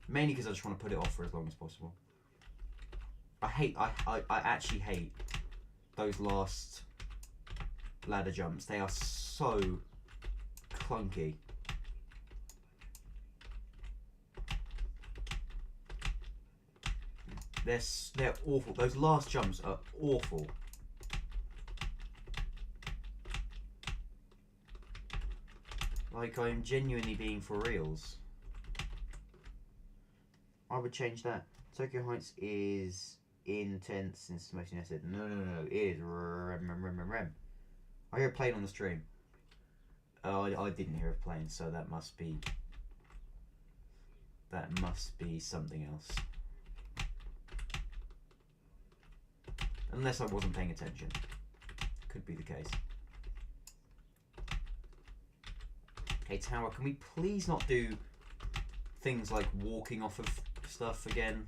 [SPEAKER 1] Mainly because I just want to put it off for as long as possible. I actually hate those last ladder jumps. They are so clunky. They're awful. Those last jumps are awful. Like, I'm genuinely being for reals. I would change that. Tokyo Heights is intense since the most nested. No. It is rem. I hear a plane on the stream. I didn't hear a plane, so that must be something else. Unless I wasn't paying attention. Could be the case. Okay, Tower, can we please not do things like walking off of stuff again?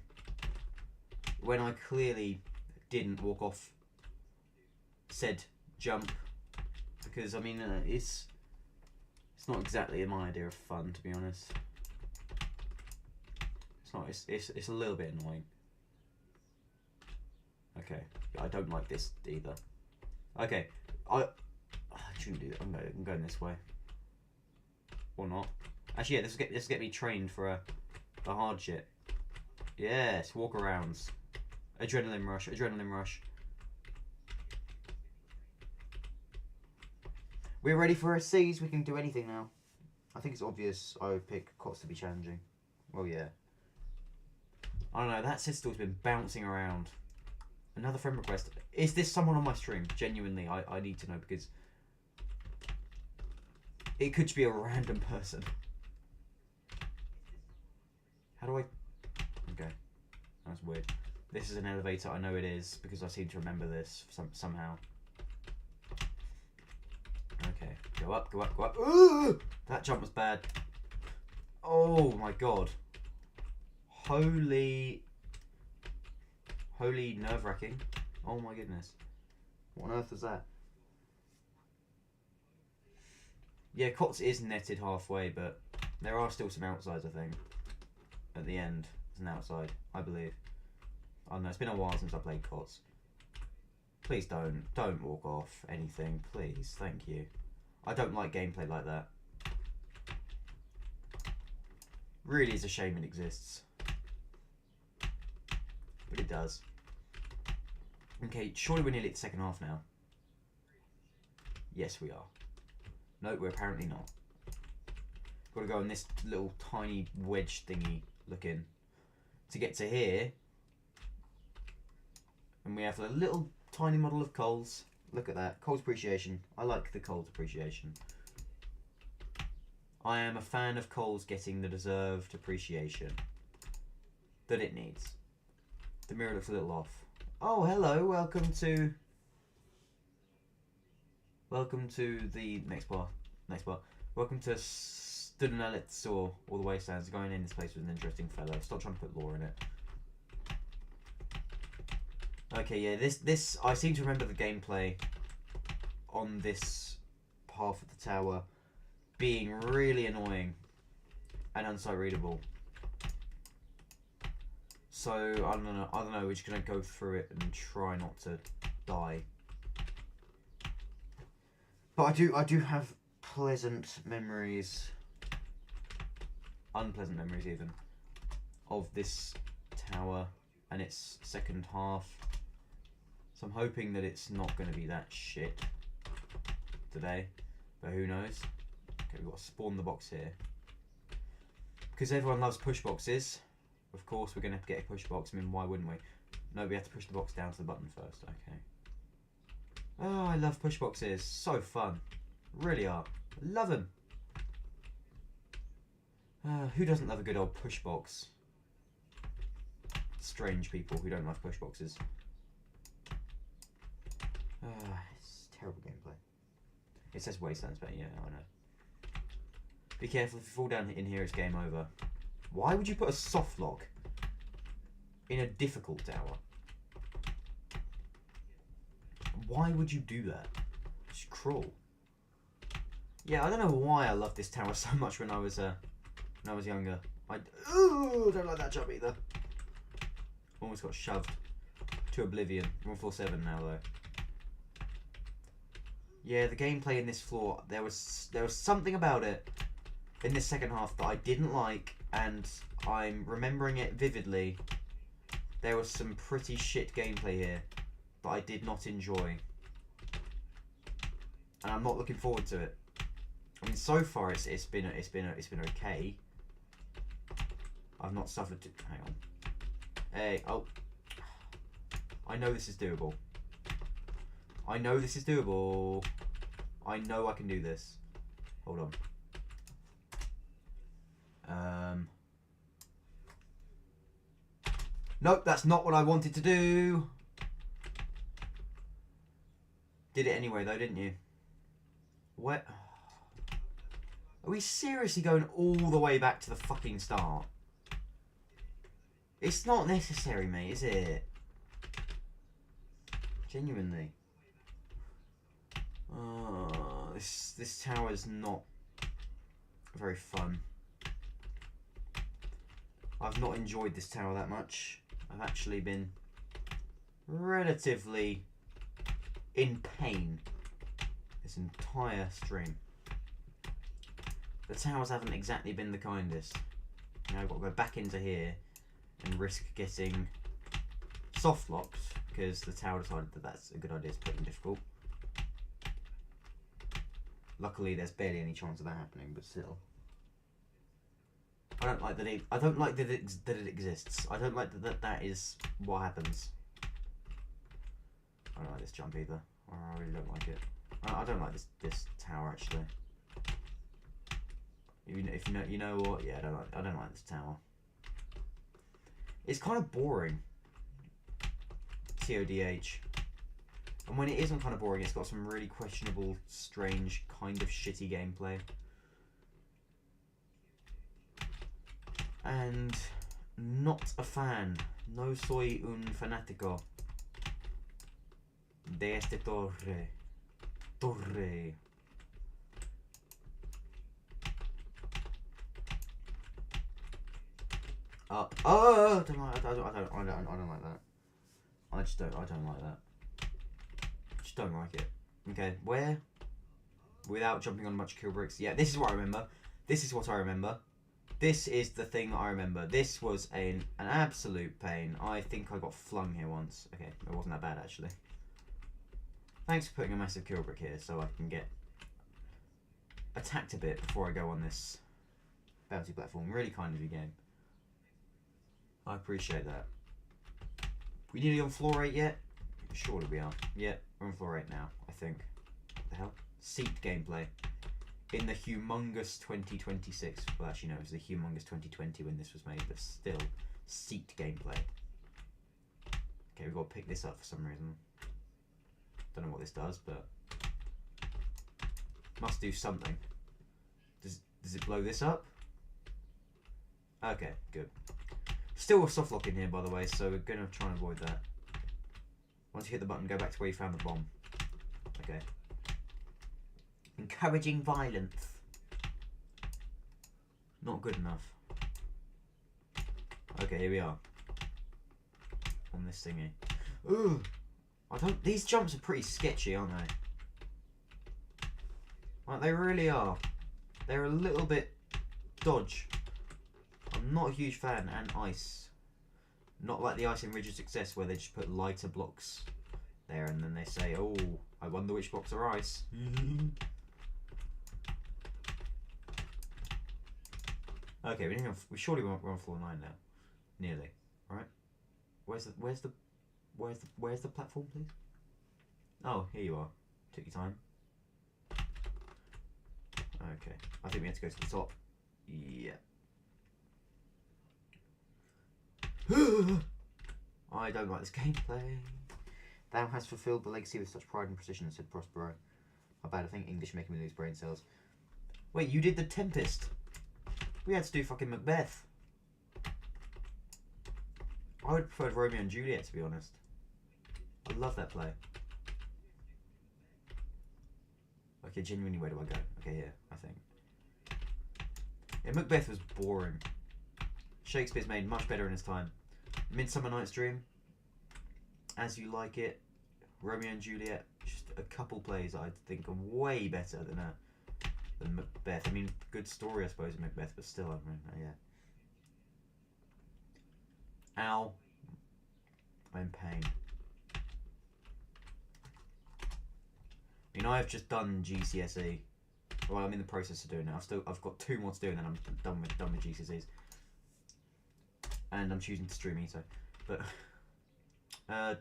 [SPEAKER 1] When I clearly didn't walk off said jump. Because, I mean, it's not exactly my idea of fun, to be honest. It's not, it's a little bit annoying. Okay, I don't like this either. Okay, I shouldn't do that. I'm going this way. Or not. Actually, yeah, this will get me trained for the hard shit. Yes, walk arounds. Adrenaline rush. We're ready for SCs. We can do anything now. I think it's obvious I would pick COTS to be challenging. Well, yeah. I don't know. That system's been bouncing around. Another friend request. Is this someone on my stream? Genuinely, I need to know because it could just be a random person. How do I... Okay. That's weird. This is an elevator. I know it is because I seem to remember this somehow. Okay. Go up. Ooh! That jump was bad. Oh my god. Holy nerve-wracking. Oh my goodness. What on earth is that? Yeah, COTS is netted halfway, but there are still some outsides, I think. At the end, there's an outside, I believe. I don't know, it's been a while since I played COTS. Please don't walk off anything, please, thank you. I don't like gameplay like that. Really is a shame it exists. But it does. Okay, surely we're nearly at the second half now. Yes, we are. No, we're apparently not. Got to go on this little tiny wedge thingy looking to get to here. And we have a little tiny model of Coles. Look at that. Coles appreciation. I like the Coles appreciation. I am a fan of Coles getting the deserved appreciation that it needs. The mirror looks a little off. Oh, hello. Welcome to the next bar. Welcome to Studentalitz or all the wastelands. Going in this place was an interesting fellow. Stop trying to put lore in it. Okay, yeah, this I seem to remember the gameplay on this half of the tower being really annoying and unsight readable. So I don't know. We're just gonna go through it and try not to die. But I do have pleasant memories, unpleasant memories even, of this tower and its second half. So I'm hoping that it's not going to be that shit today, but who knows. Okay, we've got to spawn the box here. Because everyone loves push boxes, of course we're going to have to get a push box. I mean, why wouldn't we? No, we have to push the box down to the button first. Okay. Oh, I love push boxes. So fun. Really are. Love them. Who doesn't love a good old push box? Strange people who don't love push boxes. It's terrible gameplay. It says wastelands, but yeah, I know. Be careful, if you fall down in here, it's game over. Why would you put a soft lock in a difficult tower? Why would you do that? It's cruel. Yeah, I don't know why I loved this tower so much when I was younger. I don't like that jump either. Almost got shoved to oblivion. 147 now though. Yeah, the gameplay in this floor, there was something about it in this second half that I didn't like, and I'm remembering it vividly. There was some pretty shit gameplay here that I did not enjoy, and I'm not looking forward to it. I mean, so far it's been okay. I've not suffered. Hang on. Hey, oh, I know this is doable. I know this is doable. I know I can do this. Hold on. Nope, that's not what I wanted to do. Did it anyway though, didn't you? What? Are we seriously going all the way back to the fucking start? It's not necessary, mate, is it? Genuinely. This tower is not very fun. I've not enjoyed this tower that much. I've actually been relatively in pain this entire stream. The towers haven't exactly been the kindest. Now I've got to go back into here and risk getting soft locked because the tower decided that that's a good idea to put in difficult. Luckily, there's barely any chance of that happening, but still. I don't like that it. I don't like that it exists. I don't like that is what happens. I don't like this jump either. I really don't like it. I don't like this tower actually. If you know what, yeah, I don't like this tower. It's kind of boring. EToH. And when it isn't kind of boring, it's got some really questionable, strange, kind of shitty gameplay. And not a fan. No soy un fanático de este torre. I don't like that. I don't like that. Just don't like it. Okay, where? Without jumping on much kill bricks. Yeah, this is what I remember. This is what I remember. This is the thing that I remember. This was an absolute pain. I think I got flung here once. Okay, it wasn't that bad actually. Thanks for putting a massive kill brick here so I can get attacked a bit before I go on this bouncy platform. Really kind of you, game. I appreciate that. We nearly on floor 8 yet? Surely we are. Yeah, we're on floor 8 now, I think. What the hell? Seat gameplay. In the humongous 2026. Well, actually, no, it was the humongous 2020 when this was made, but still, seat gameplay. Okay, we've got to pick this up for some reason. Don't know what this does, but must do something. Does it blow this up? Okay, good. Still a soft lock in here, by the way, so we're gonna try and avoid that. Once you hit the button, go back to where you found the bomb. Okay. Encouraging violence. Not good enough. Okay, here we are. On this thingy. Ooh! These jumps are pretty sketchy, aren't they? Like, they really are. They're a little bit dodge. I'm not a huge fan. And ice. Not like the ice in Rigid Success where they just put lighter blocks there and then they say, oh, I wonder which blocks are ice. Okay, we surely we're on floor 9 now. Nearly. Right? Where's the platform, please? Oh, here you are. Took your time. Okay. I think we have to go to the top. Yeah. I don't like this gameplay. Thou hast fulfilled the legacy with such pride and precision, said Prospero. My bad, I think English making me lose brain cells. Wait, you did the Tempest. We had to do fucking Macbeth. I would prefer Romeo and Juliet, to be honest. I love that play. Okay, genuinely, where do I go? Okay, here, I think. Yeah, Macbeth was boring. Shakespeare's made much better in his time. Midsummer Night's Dream, As You Like It, Romeo and Juliet, just a couple plays I think are way better than Macbeth. I mean, good story, I suppose, in Macbeth, but still, I mean, yeah. Ow. I'm in pain. I mean, I've just done GCSE. Well, I'm in the process of doing it. I've got 2 more to do, and then I'm done with GCSEs. And I'm choosing to stream EToH. But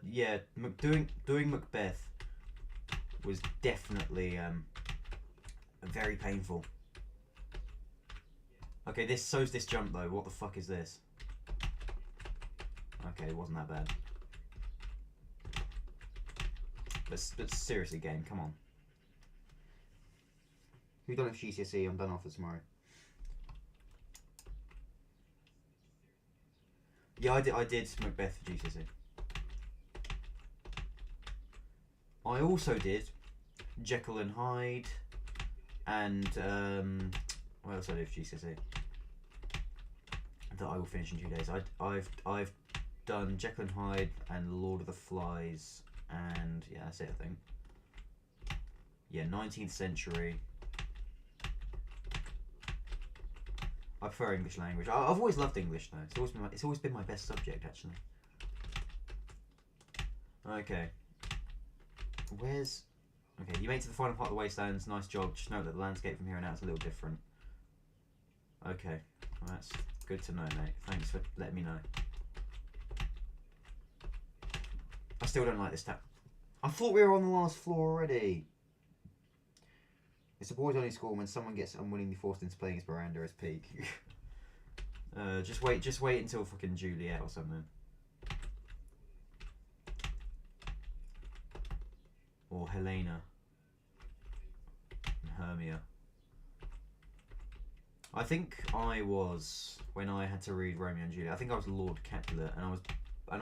[SPEAKER 1] yeah, doing Macbeth was definitely very painful. Okay, this jump though. What the fuck is this? Okay, it wasn't that bad. But seriously, game, come on. Who done it for GCSE? I'm done after tomorrow. Yeah, I did Macbeth for GCSE. I also did Jekyll and Hyde, and what else I did for GCSE that I will finish in 2 days. I've done Jekyll and Hyde and Lord of the Flies, and yeah, that's it, I think. Yeah, 19th century. I prefer English language. I've always loved English though. It's always been my best subject, actually. Okay. Okay, you made it to the final part of the Wastelands. Nice job. Just note that the landscape from here on out is a little different. Okay, well, that's good to know, mate. Thanks for letting me know. I still don't like this tap. I thought we were on the last floor already. It's a boys only school. When someone gets unwillingly forced into playing his Miranda as peak. Just wait until fucking Juliet or something. Or Helena. And Hermia. I think I was, when I had to read Romeo and Juliet, I think I was Lord Capulet, and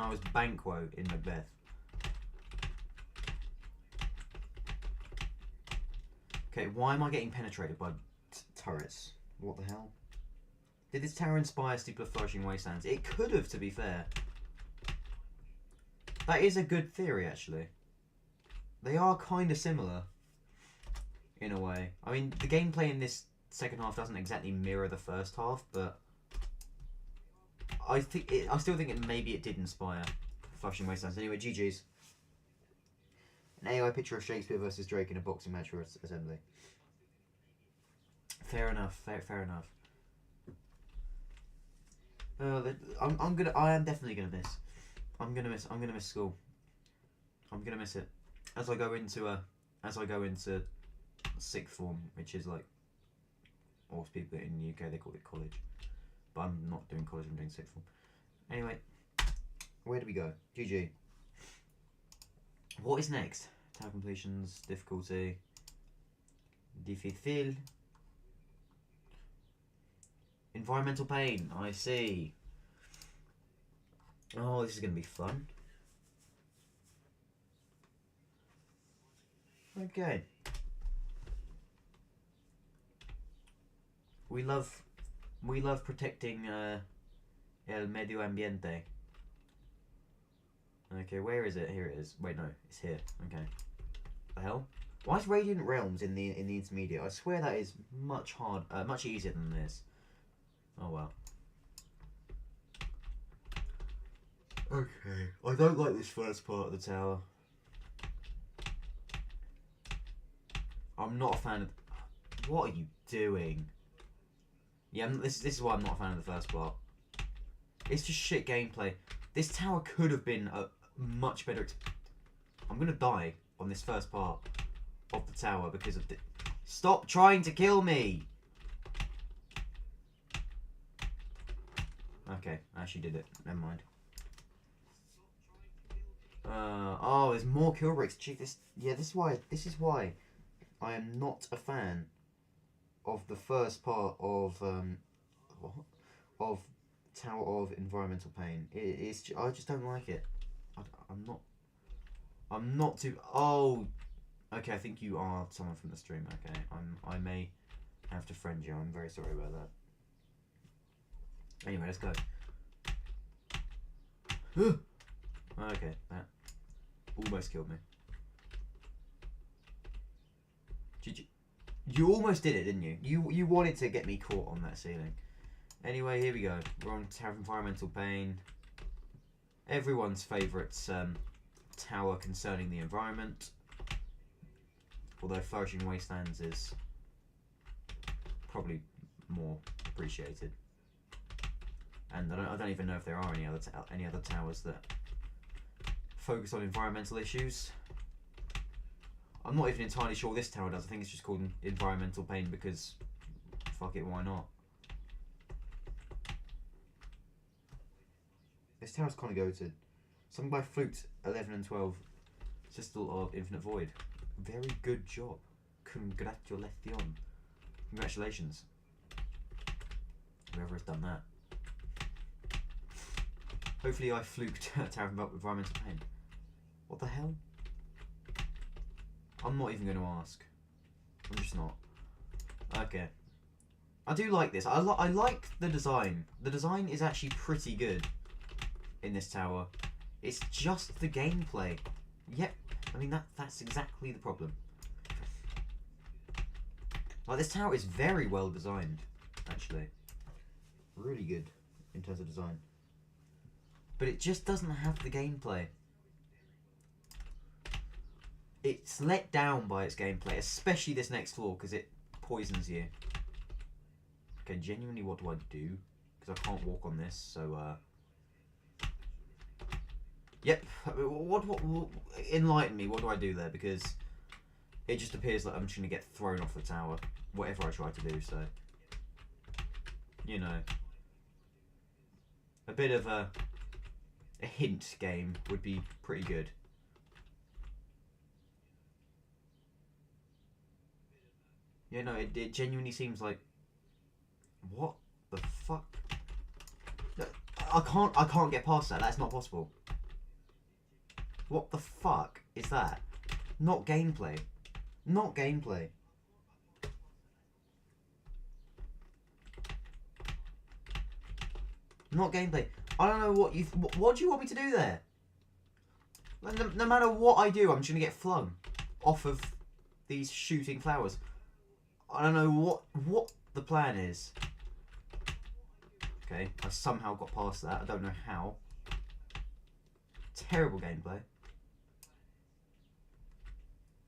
[SPEAKER 1] I was Banquo in Macbeth. Okay, why am I getting penetrated by turrets? What the hell? Did this tower inspire Steeple of Flourishing Wastelands? It could have, to be fair. That is a good theory, actually. They are kind of similar, in a way. I mean, the gameplay in this second half doesn't exactly mirror the first half, but I still think maybe it did inspire Flourishing Wastelands. Anyway, GG's. An AI picture of Shakespeare versus Drake in a boxing match for assembly. Fair enough. Fair enough. I am definitely gonna miss. I'm gonna miss school. I'm gonna miss it as I go into sixth form, which is like, most people in the UK they call it college, but I'm not doing college. I'm doing sixth form. Anyway, where do we go? GG. What is next? Tower completions, difficulty. Difícil. Environmental pain, I see. Oh, this is going to be fun. Okay. We love protecting el medio ambiente. Okay, where is it? Here it is. Wait, no, it's here. Okay. The hell? Why is Radiant Realms in the intermediate? I swear that is much easier than this. Oh well. Okay. I don't like this first part of the tower. I'm not a fan of... What are you doing? Yeah, this is why I'm not a fan of the first part. It's just shit gameplay. This tower could have been a much better... I'm gonna die on this first part of the tower because of the... Stop trying to kill me! Okay, I actually did it. Never mind. Oh, there's more kill bricks. Gee, this is why I am not a fan of the first part of Tower of Environmental Pain. I just don't like it. I'm not too. Oh, okay. I think you are someone from the stream. Okay, I may have to friend you. I'm very sorry about that. Anyway, let's go. Okay, that almost killed me. You almost did it, didn't you? You wanted to get me caught on that ceiling. Anyway, here we go. We're on Tower of Environmental Pain. Everyone's favourite tower concerning the environment. Although Flourishing Wastelands is probably more appreciated. And I don't even know if there are any other towers that focus on environmental issues. I'm not even entirely sure this tower does. I think it's just called Environmental Pain because fuck it, why not? This tower's kind of goated. Something by Flute 11 and 12. Sistel of Infinite Void. Very good job. Congratulations. Whoever has done that. Hopefully I fluked Tower of Environmental Pain. What the hell? I'm not even going to ask. I'm just not. Okay. I do like this. I like the design. The design is actually pretty good in this tower. It's just the gameplay. Yep. I mean, that's exactly the problem. Like, this tower is very well designed, actually. Really good in terms of design. But it just doesn't have the gameplay. It's let down by its gameplay, especially this next floor, because it poisons you. Okay, genuinely, what do I do? Because I can't walk on this, so, Yep, what, enlighten me, what do I do there? Because it just appears like I'm just going to get thrown off the tower, whatever I try to do, so... You know. A bit of a hint game would be pretty good. Yeah, no, it genuinely seems like... What the fuck? No, I can't get past that. That's not possible. What the fuck is that? Not gameplay. Not gameplay. Not gameplay. I don't know what you... What do you want me to do there? No matter what I do, I'm just going to get flung off of these shooting flowers. I don't know what the plan is. Okay, I somehow got past that. I don't know how. Terrible gameplay.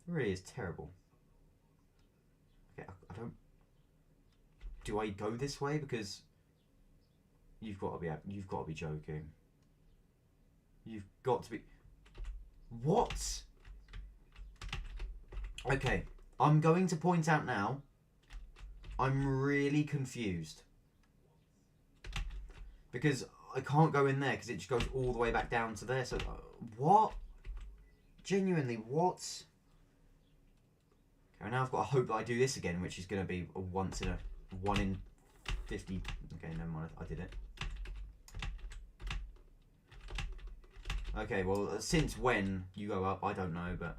[SPEAKER 1] It really is terrible. Okay, I don't... Do I go this way? Because you've got to be joking. You've got to be... What? Okay, I'm going to point out now. I'm really confused. Because I can't go in there because it just goes all the way back down to there. So, what? Genuinely, what? Okay, now I've got to hope that I do this again, which is going to be a 1 in 50. Okay, never mind. I did it. Okay, well, since when you go up, I don't know, but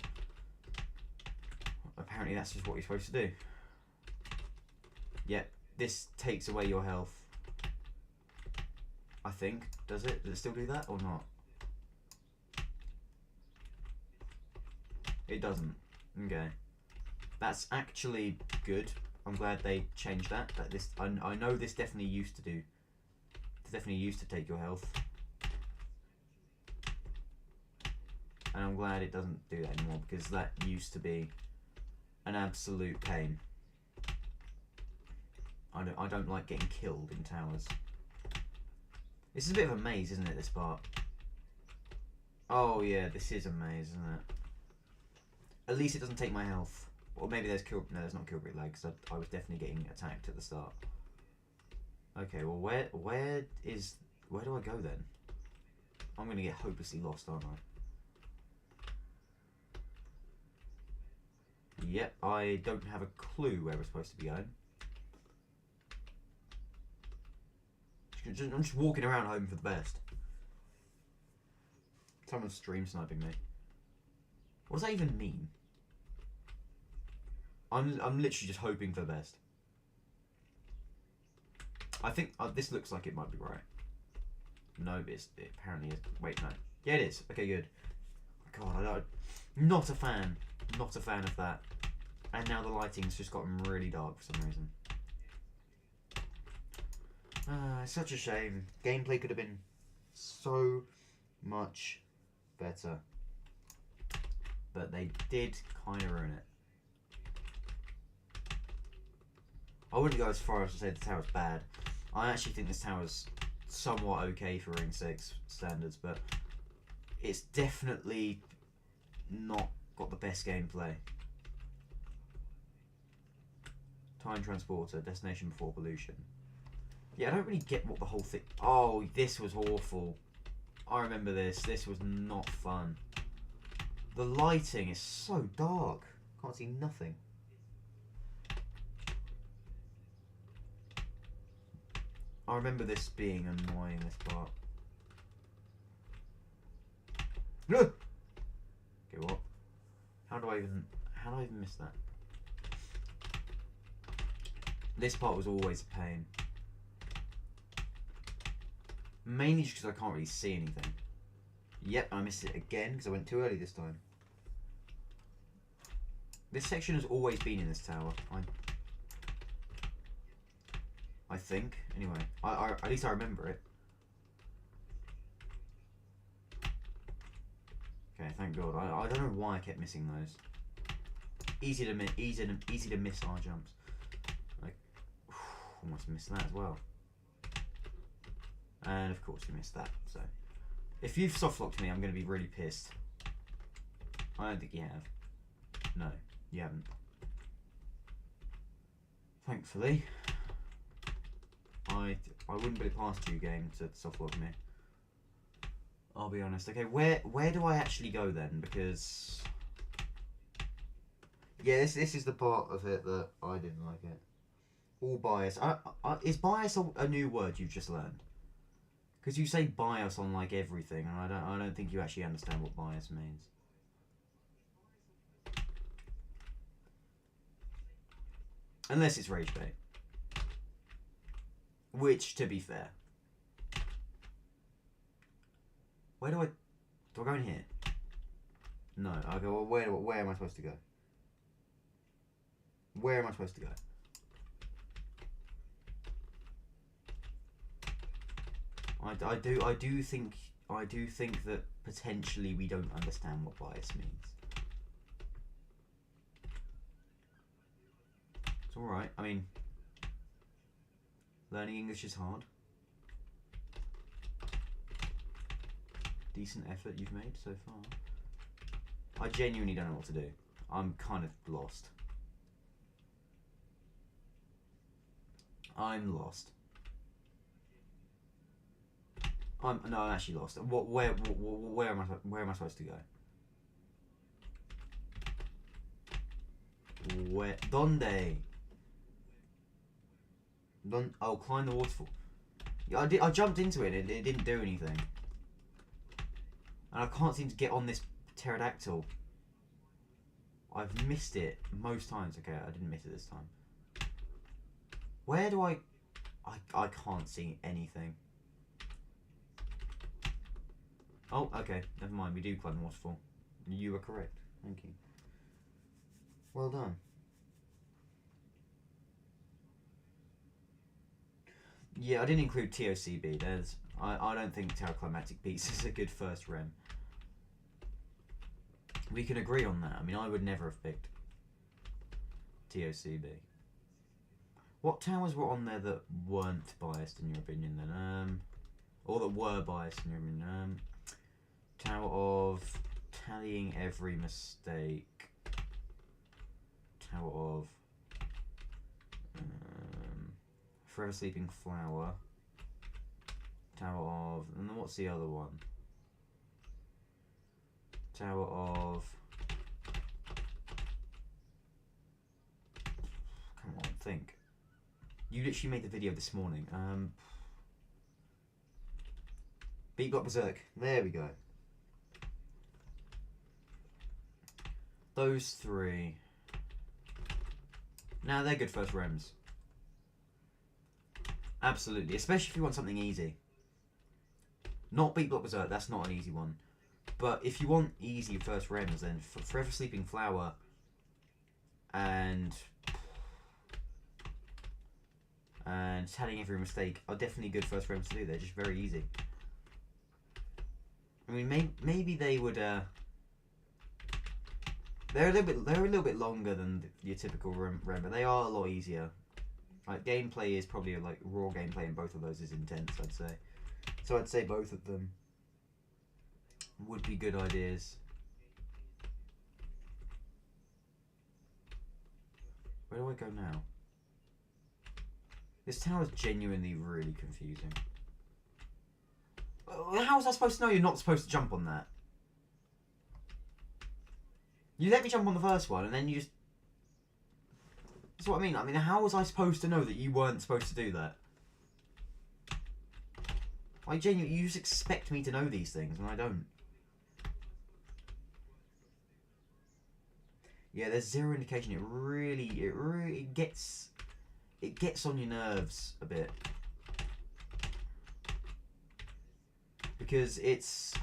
[SPEAKER 1] apparently that's just what you're supposed to do. Yep, this takes away your health. I think. Does it? Does it still do that or not? It doesn't. Okay. That's actually good. I'm glad they changed that. I know this definitely used to do. It definitely used to take your health. And I'm glad it doesn't do that anymore, because that used to be an absolute pain. I don't like getting killed in towers. This is a bit of a maze, isn't it, this part? Oh yeah, this is a maze, isn't it? At least it doesn't take my health. Or maybe there's no, there's not kill brick lag, because I was definitely getting attacked at the start. Okay, well where do I go then? I'm gonna get hopelessly lost, aren't I? Yep, I don't have a clue where we're supposed to be going. I'm just walking around hoping for the best. Someone's stream sniping me. What does that even mean? I'm literally just hoping for the best. I think this looks like it might be right. No, it apparently is. Wait, no. Yeah, it is. Okay, good. God, not a fan. Not a fan of that. And now the lighting's just gotten really dark for some reason. Such a shame. Gameplay could have been so much better. But they did kind of ruin it. I wouldn't go as far as to say the tower's bad. I actually think this tower's somewhat okay for Ring 6 standards, but it's definitely not got the best gameplay. Time transporter, destination before pollution. Yeah, I don't really get what the whole thing... Oh, this was awful. I remember this. This was not fun. The lighting is so dark. Can't see nothing. I remember this being annoying, this part. Okay, what? How do I even miss that? This part was always a pain. Mainly just because I can't really see anything. Yep, I missed it again because I went too early this time. This section has always been in this tower. I think. Anyway, at least I remember it. Okay, thank God. I don't know why I kept missing those. Easy to miss our jumps. Like, almost missed that as well. And of course you missed that. So, if you've softlocked me, I'm going to be really pissed. I don't think you have. No, you haven't. Thankfully. I wouldn't put it past you, game, to softlock me. I'll be honest. Okay, where do I actually go then? Because yeah, this is the part of it that I didn't like it. All bias. Is bias a new word you've just learned? Because you say bias on like everything, and I don't think you actually understand what bias means. Unless it's rage bait. Which, to be fair. Where do I go in here? No, I go, well, where am I supposed to go? Where am I supposed to go? I do think that potentially we don't understand what bias means. It's alright, I mean, learning English is hard. Decent effort you've made so far. I genuinely don't know what to do. I'm kind of lost. I'm lost. I'm actually lost. Where am I supposed to go? Where? Donde? Oh, climb the waterfall. Yeah, I jumped into it and it didn't do anything. And I can't seem to get on this pterodactyl. I've missed it most times. Okay, I didn't miss it this time. Where do I can't see anything. Oh, okay. Never mind. We do climb the waterfall. You were correct. Thank you. Well done. Yeah, I didn't include TOCB. I don't think Tower Climatic Beats is a good first rem. We can agree on that. I mean, I would never have picked TOCB. What towers were on there that weren't biased in your opinion then? Or that were biased in your opinion? Tower of Tallying Every Mistake. Tower of Forever Sleeping Flower. Tower of... And then what's the other one? Tower of... Come on, think. You literally made the video this morning. Beat Block Berserk. There we go. Those three. Now they're good first rems. Absolutely. Especially if you want something easy. Not Beat Block Berserk, that's not an easy one. But if you want easy first rems, then Forever Sleeping Flower and Telling Every Mistake are definitely good first rems to do. They're just very easy. I mean, maybe they would. They're a little bit longer than your typical rem, but they are a lot easier. Like gameplay is probably like raw gameplay, and both of those is intense. I'd say. So I'd say both of them would be good ideas. Where do I go now? This tower is genuinely really confusing. How was I supposed to know you're not supposed to jump on that? You let me jump on the first one, and then you just... That's what I mean. I mean, how was I supposed to know that you weren't supposed to do that? I genuinely... You just expect me to know these things, and I don't. Yeah, there's zero indication. It really gets... It gets on your nerves a bit. Because it's...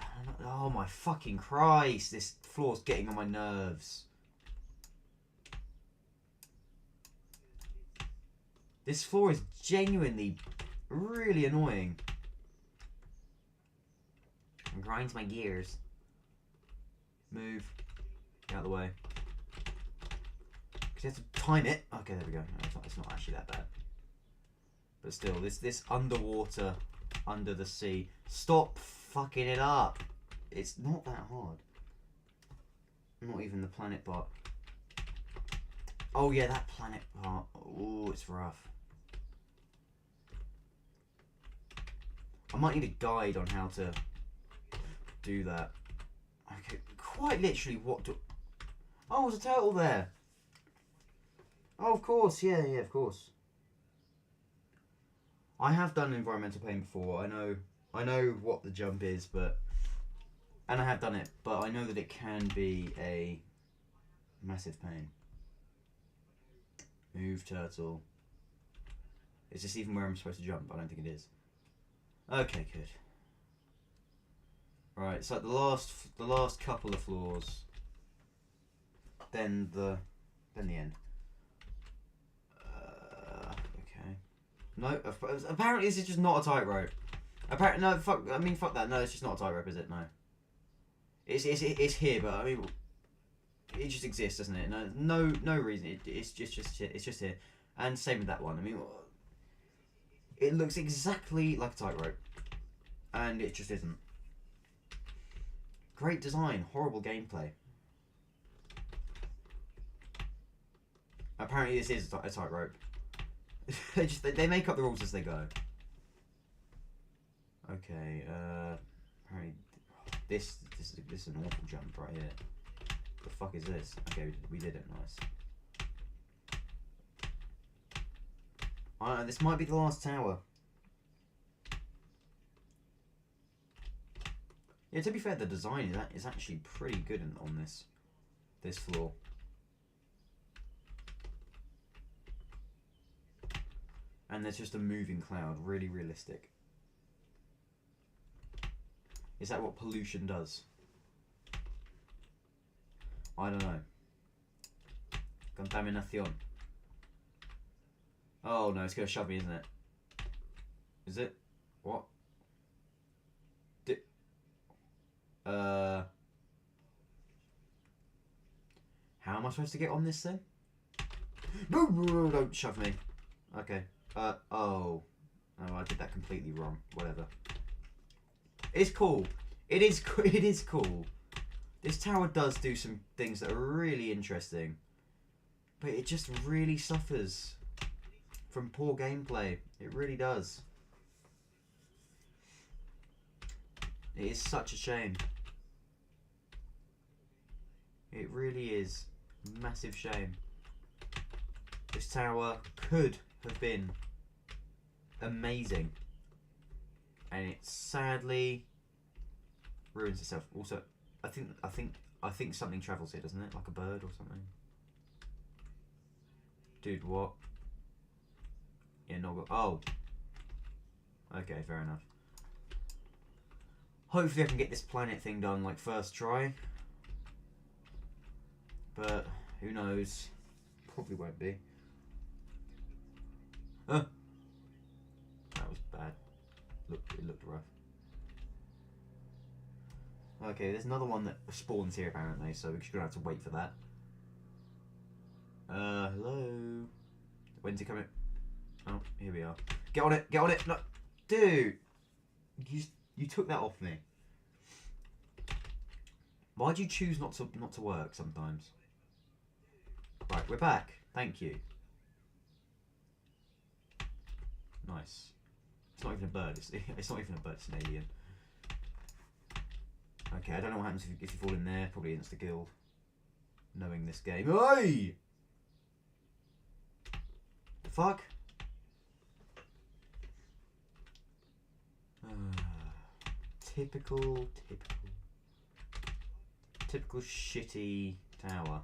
[SPEAKER 1] Oh my fucking Christ, this floor's getting on my nerves. This floor is genuinely really annoying. It grinds my gears. Move. Get out of the way. Because you have to time it. Okay, there we go. No, it's not actually that bad. But still, this underwater, under the sea. Stop fucking it up. It's not that hard. Not even the planet part. Oh yeah, that planet part. Oh, it's rough. I might need a guide on how to do that. Okay, quite literally what do... Oh, there's a turtle there. Oh, of course, yeah, of course. I have done environmental pain before. I know what the jump is, but... And I have done it, but I know that it can be a massive pain. Move, turtle. Is this even where I'm supposed to jump? I don't think it is. Okay, good. Right, so the last couple of floors. Then the end. Okay. No, apparently this is just not a tightrope. Apparently, no, fuck. I mean, fuck that. No, it's just not a tightrope, is it? No. It's here, but I mean, it just exists, doesn't it? No reason. It's just here. And same with that one. I mean, it looks exactly like a tightrope, and it just isn't. Great design, horrible gameplay. Apparently, this is a tightrope. they make up the rules as they go. Okay. Apparently, this is an awful jump right here. The fuck is this? Okay, we did it. Nice. This might be the last tower. Yeah, to be fair, the design is actually pretty good on this floor. And there's just a moving cloud, really realistic. Is that what pollution does? I don't know. Contaminación. Oh no, it's gonna shove me, isn't it? Is it? What? How am I supposed to get on this thing? No, don't shove me. Okay. Oh. Oh, I did that completely wrong. Whatever. It's cool. It is cool. This tower does do some things that are really interesting. But it just really suffers from poor gameplay. It really does. It is such a shame. It really is. Massive shame. This tower could have been amazing. And it sadly ruins itself. Also, I think something travels here, doesn't it? Like a bird or something. Dude, what? Yeah, no. Oh. Okay, fair enough. Hopefully I can get this planet thing done like first try. But who knows? Probably won't be. That was bad. It looked rough. Okay, there's another one that spawns here apparently, so we're just gonna have to wait for that. Hello? When's he coming? Oh, here we are. Get on it! Get on it! No! Dude! You took that off me. Why do you choose not to work sometimes? Right, we're back. Thank you. Nice. It's not even a bird. It's not even a bird. It's an alien. Okay, I don't know what happens if you fall in there. Probably insta guild. Knowing this game. Hey! The fuck? Typical shitty tower.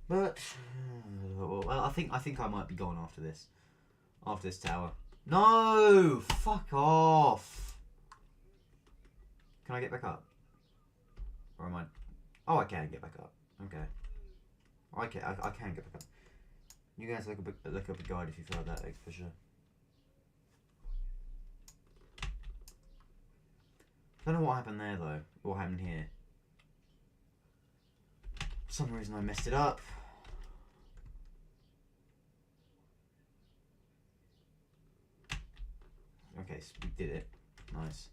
[SPEAKER 1] But well, I think I might be gone after this. After this tower. No! Fuck off! Can I get back up? Or am I? Oh, I can get back up. Okay. I can get back up. You guys look up a guide if you've heard that for sure. I don't know what happened there though. What happened here? For some reason I messed it up. Okay, so we did it. Nice.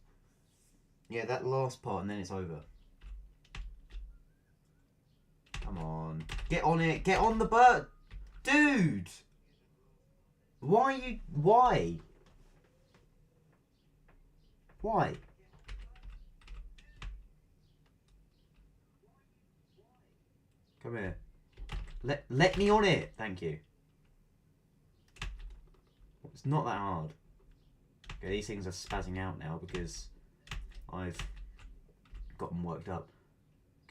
[SPEAKER 1] Yeah, that last part and then it's over. Come on. Get on it. Get on the bird. Dude! Why? Why? Come here. Let me on it. Thank you. It's not that hard. Okay, these things are spazzing out now because I've got them worked up.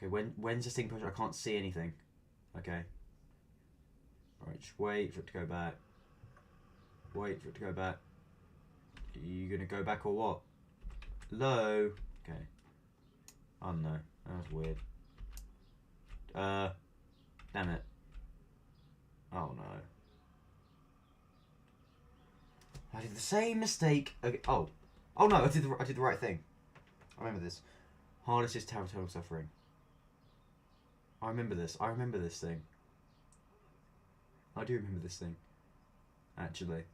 [SPEAKER 1] Okay, when's this thing pushed? I can't see anything. Okay. Alright, just wait for it to go back. Wait for it to go back. Are you gonna go back or what? Hello? Okay. Oh no, that was weird. Damn it. Oh no. I did the same mistake again. Oh. Oh no, I did the right thing. I remember this. Hardest is total suffering. I remember this. I remember this thing. I do remember this thing. Actually.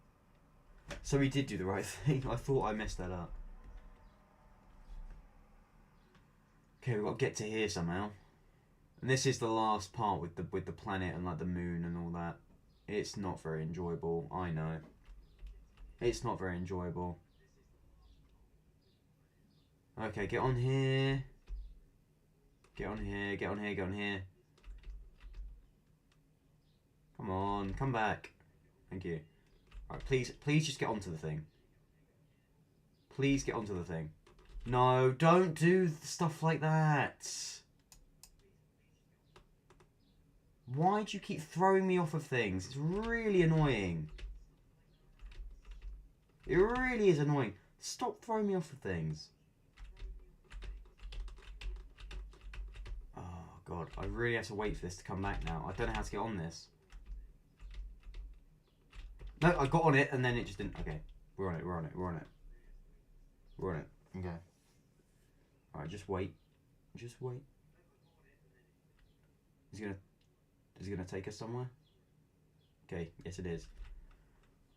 [SPEAKER 1] So we did do the right thing. I thought I messed that up. Okay, we've got to get to here somehow. And this is the last part with the planet and like the moon and all that. It's not very enjoyable, I know. It's not very enjoyable. Okay, get on here. Get on here, get on here, get on here. Come on, come back. Thank you. Alright, please just get onto the thing. Please get onto the thing. No, don't do stuff like that. Why do you keep throwing me off of things? It's really annoying. It really is annoying. Stop throwing me off of things. Oh, God. I really have to wait for this to come back now. I don't know how to get on this. No, I got on it and then it just didn't. Okay. We're on it, we're on it, we're on it. We're on it. Okay. Alright, just wait. Just wait. Is it gonna take us somewhere? Okay, yes it is.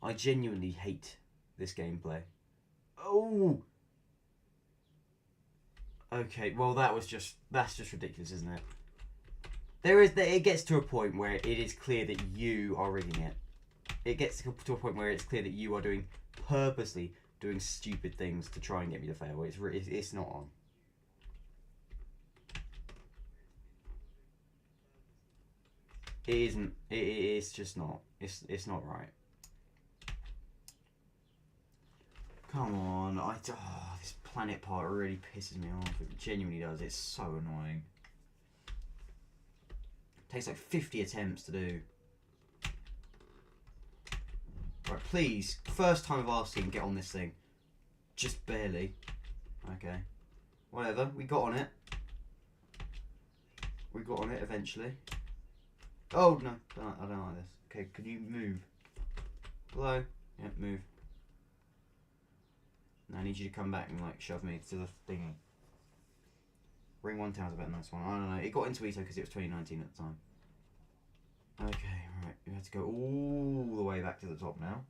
[SPEAKER 1] I genuinely hate this gameplay. Oh! Okay, well that's just ridiculous, isn't it? It gets to a point where it is clear that you are rigging it. It gets to a point where it's clear that you are purposely doing stupid things to try and get me to fail. It's not on. It isn't. It's just not. It's not right. Come on. This planet part really pisses me off. It genuinely does. It's so annoying. It takes like 50 attempts to do. Right, please. First time of asking, get on this thing. Just barely. Okay. Whatever. We got on it. We got on it eventually. Oh, no. I don't like this. Okay, can you move? Hello? Yeah, move. No, I need you to come back and, like, shove me to the thingy. Ring 1 Tower's a better than this one. I don't know. It got into EToH because it was 2019 at the time. Okay, right. We have to go all the way back to the top now.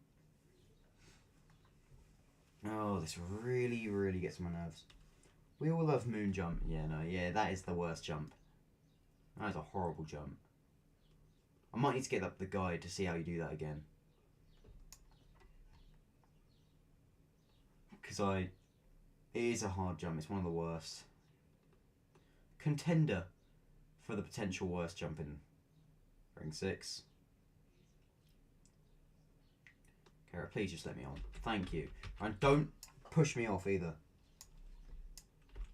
[SPEAKER 1] Oh, this really, really gets on my nerves. We all love moon jump. Yeah, no, yeah, that is the worst jump. That is a horrible jump. I might need to get up the guide to see how you do that again. Because it is a hard jump. It's one of the worst. Contender for the potential worst jump in Ring 6. Kara, please just let me on. Thank you. And don't push me off either.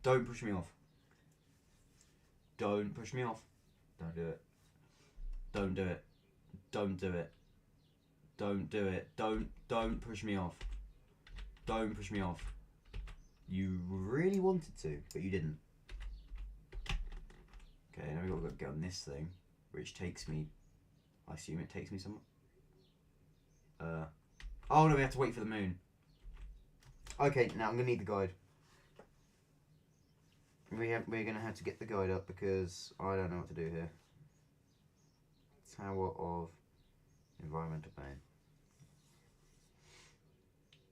[SPEAKER 1] Don't push me off. Don't push me off. Don't do it. Don't do it. Don't do it. Don't do it. Don't push me off. Don't push me off. You really wanted to, but you didn't. Okay, now we've got to get on this thing, which takes me, I assume it takes me somewhere. Oh no, we have to wait for the moon. Okay, now I'm going to need the guide. We're going to have to get the guide up because I don't know what to do here. Tower of Environmental Pain.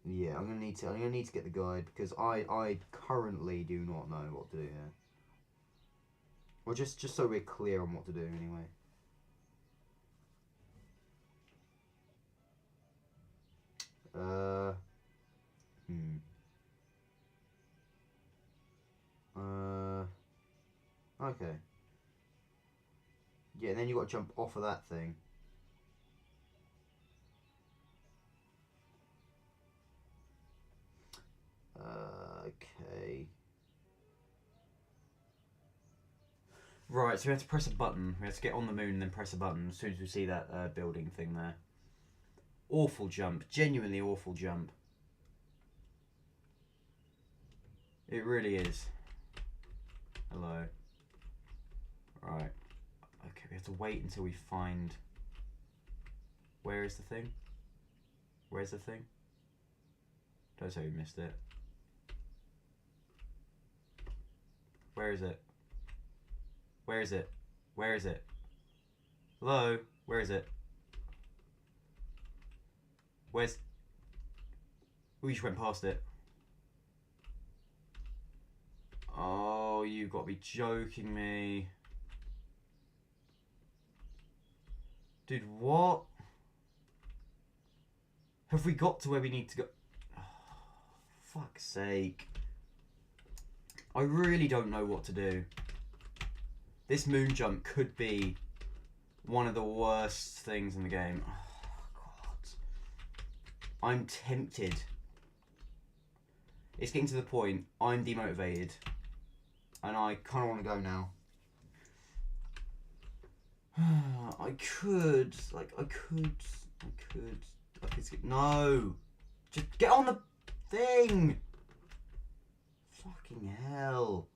[SPEAKER 1] Yeah, I'm gonna need to get the guide because I currently do not know what to do here. Well, just so we're clear on what to do anyway. Okay. Yeah, and then you got to jump off of that thing. Okay. Right, so we have to press a button. We have to get on the moon and then press a button as soon as we see that building thing there. Awful jump. Genuinely awful jump. It really is. Hello. Right. Okay, we have to wait until we find... Where is the thing? Where's the thing? Don't say we missed it. Where is it? Where is it? Where is it? Hello? Where is it? Where's... We just went past it. Oh, you've got to be joking me. Dude, what? Have we got to where we need to go? Oh, fuck's sake. I really don't know what to do. This moon jump could be one of the worst things in the game. Oh, God. I'm tempted. It's getting to the point, I'm demotivated. And I kind of want to go now. I could skip. No! Just get on the thing! Fucking hell.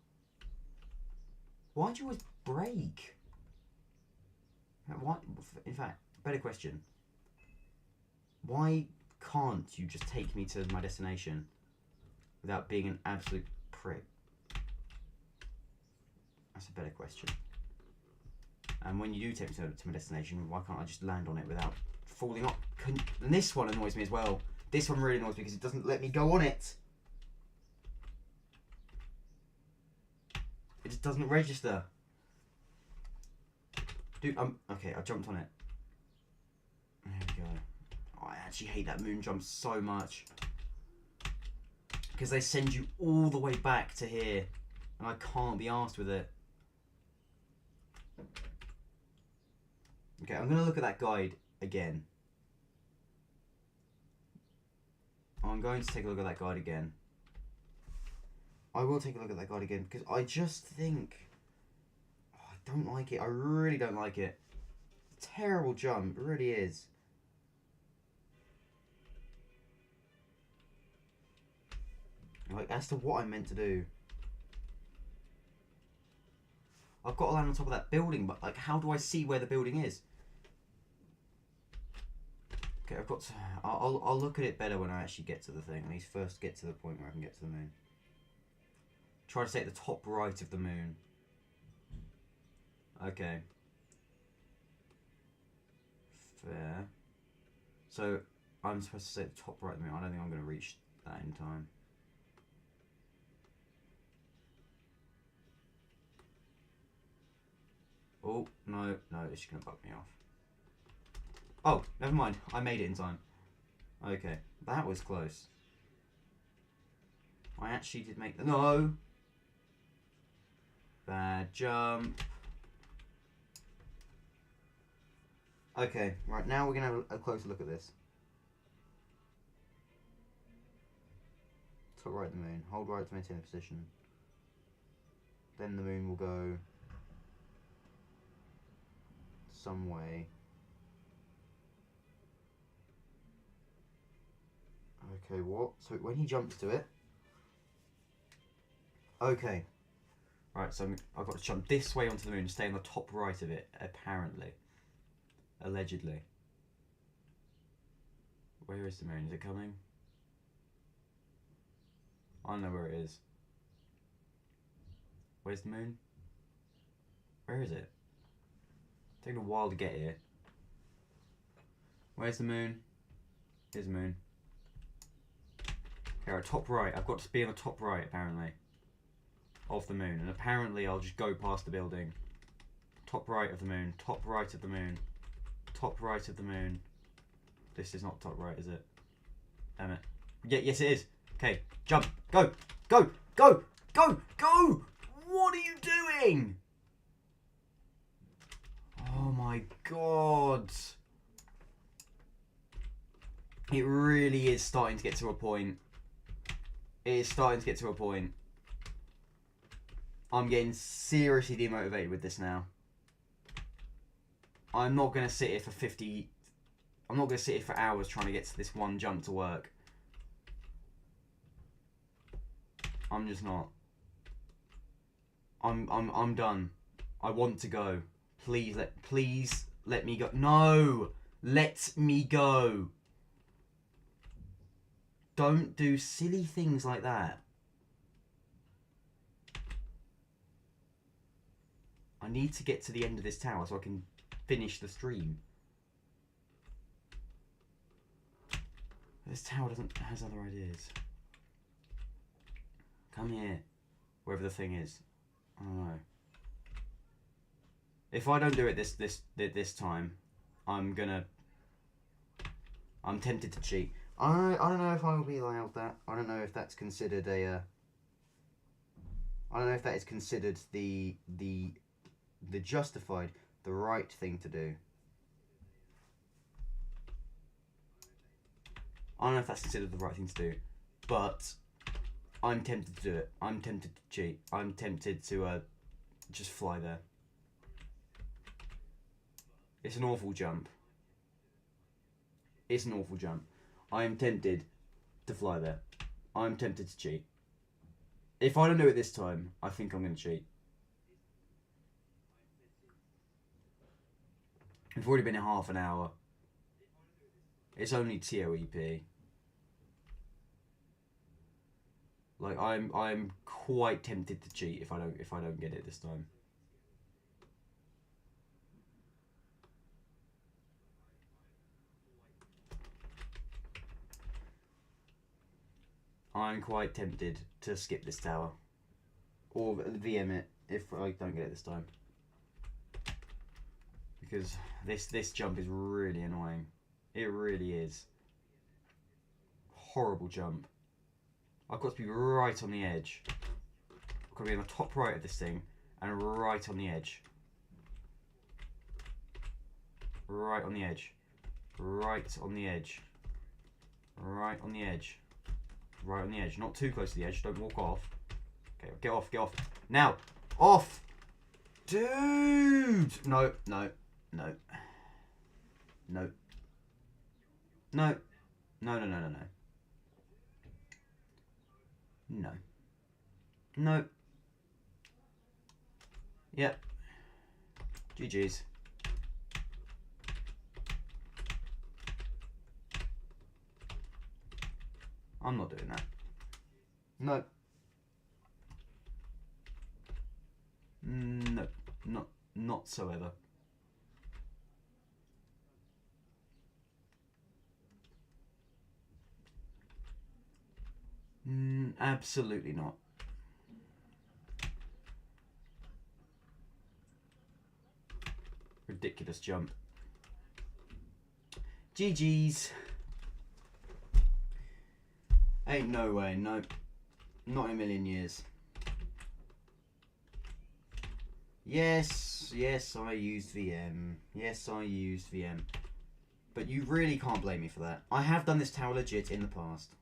[SPEAKER 1] Why'd you always break? What? In fact, better question. Why can't you just take me to my destination without being an absolute prick? That's a better question. And when you do take me to my destination, why can't I just land on it without falling off? And this one annoys me as well. This one really annoys me because it doesn't let me go on it. It just doesn't register. Dude, okay, I jumped on it. There we go. Oh, I actually hate that moon jump so much. Because they send you all the way back to here. And I can't be arsed with it. Okay, I'm going to look at that guide again. I'm going to take a look at that guide again. I will take a look at that guide again because I just think... Oh, I don't like it. I really don't like it. It's a terrible jump. It really is. Like, as to what I'm meant to do. I've got to land on top of that building, but like, how do I see where the building is? Okay, I've got to... I'll look at it better when I actually get to the thing. I need to first get to the point where I can get to the moon. Try to stay at the top right of the moon. Okay. Fair. So, I'm supposed to stay at the top right of the moon. I don't think I'm going to reach that in time. Oh, no, it's just going to bug me off. Oh, never mind. I made it in time. Okay, that was close. I actually did make the... No! Bad jump. Okay, right, now we're going to have a closer look at this. Top right of the moon. Hold right to maintain the position. Then the moon will go... some way. Okay, what? So when he jumps to it... Okay. Right, so I've got to jump this way onto the moon and stay on the top right of it, apparently. Allegedly. Where is the moon? Is it coming? I don't know where it is. Where's the moon? Where is it? It's taking a while to get here. Where's the moon? Here's the moon. Okay, right, top right. I've got to be on the top right, apparently, of the moon. And apparently I'll just go past the building. Top right of the moon. Top right of the moon. Top right of the moon. This is not top right, is it? Damn it. Yeah, yes it is. Okay, jump. Go. Go. Go. Go. Go. What are you doing? Oh my God. It really is starting to get to a point. It is starting to get to a point. I'm getting seriously demotivated with this now. I'm not going to sit here for 50... I'm not going to sit here for hours trying to get to this one jump to work. I'm just not. I'm done. I want to go. Please let me go. No! Let me go. Don't do silly things like that. I need to get to the end of this tower so I can finish the stream. This tower has other ideas. Come here. Wherever the thing is. I don't know. If I don't do it this time, I'm tempted to cheat. I don't know if I will be allowed that. I don't know if that's considered a... I don't know if that is considered the justified, the right thing to do. I don't know if that's considered the right thing to do, but I'm tempted to do it. I'm tempted to cheat. I'm tempted to just fly there. It's an awful jump. It's an awful jump. I am tempted to fly there. I'm tempted to cheat. If I don't do it this time, I think I'm going to cheat. It's already been a half an hour. It's only TOEP. Like I'm quite tempted to cheat if I don't get it this time. I'm quite tempted to skip this tower. Or VM it if I don't get it this time. Because this jump is really annoying. It really is. Horrible jump. I've got to be right on the edge. I've got to be on the top right of this thing and right on the edge. Right on the edge. Right on the edge. Right on the edge. Right on the edge. Not too close to the edge. Don't walk off. Okay, get off, get off. Now! Off! Dude! No, no, no. No. No. No, no, no, no, no. No. No. Yep. GG's. I'm not doing that. No. No. Not so ever. Absolutely not. Ridiculous jump. GG's. Ain't no way, no. Not in a million years. Yes, I used VM. Yes, I used VM. But you really can't blame me for that. I have done this tower legit in the past.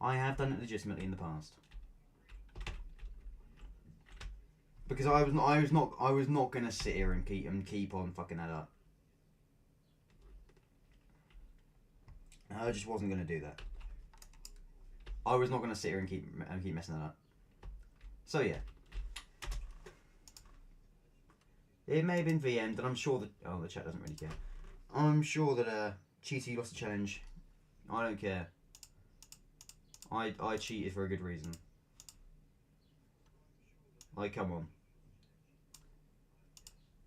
[SPEAKER 1] I have done it legitimately in the past. Because I was not gonna sit here and keep on fucking that up. I just wasn't gonna do that. I was not gonna sit here and keep messing that up. So yeah. It may have been VM'd, and I'm sure that the chat doesn't really care. I'm sure that Cheaty lost a challenge. I don't care. I cheated for a good reason. Like, come on.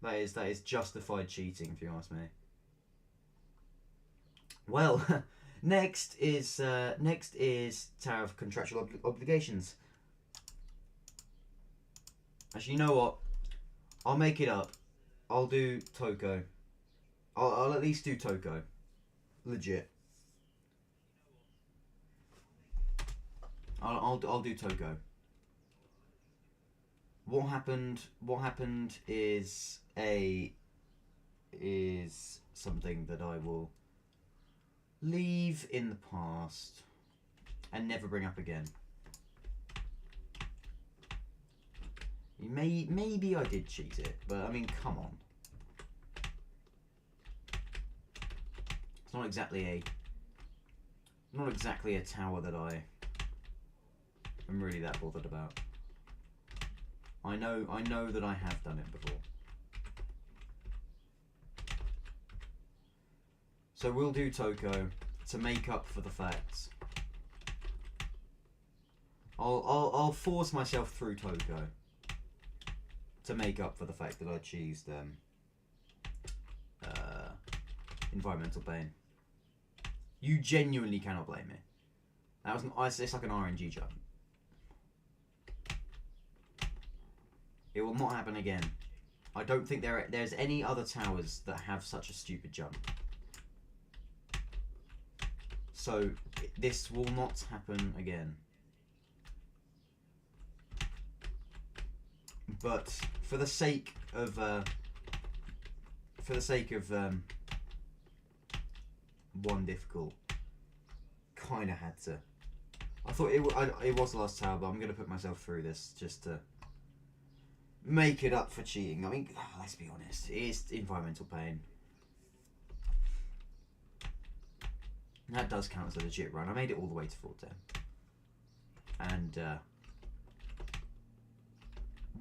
[SPEAKER 1] That is justified cheating, if you ask me. Well, next is Tower of Contractual Obligations. Actually, you know what? I'll make it up. I'll do Toko. I'll at least do Toko. Legit. I'll do Toko. What happened is something that I will leave in the past and never bring up again. Maybe I did cheat it, but I mean, come on. It's not exactly a tower that I am really that bothered about. I know that I have done it before. So we'll do Toko to make up for the facts. I'll force myself through Toko to make up for the fact that I cheesed environmental pain. You genuinely cannot blame me. It's like an RNG jump. It will not happen again. I don't think there's any other towers that have such a stupid jump. So this will not happen again. but for the sake of one difficult, kind of had to. I thought it was the last tower, but I'm gonna put myself through this just to make it up for cheating. I mean, let's be honest, it is environmental pain. That does count as a legit run. I made it all the way to 410. And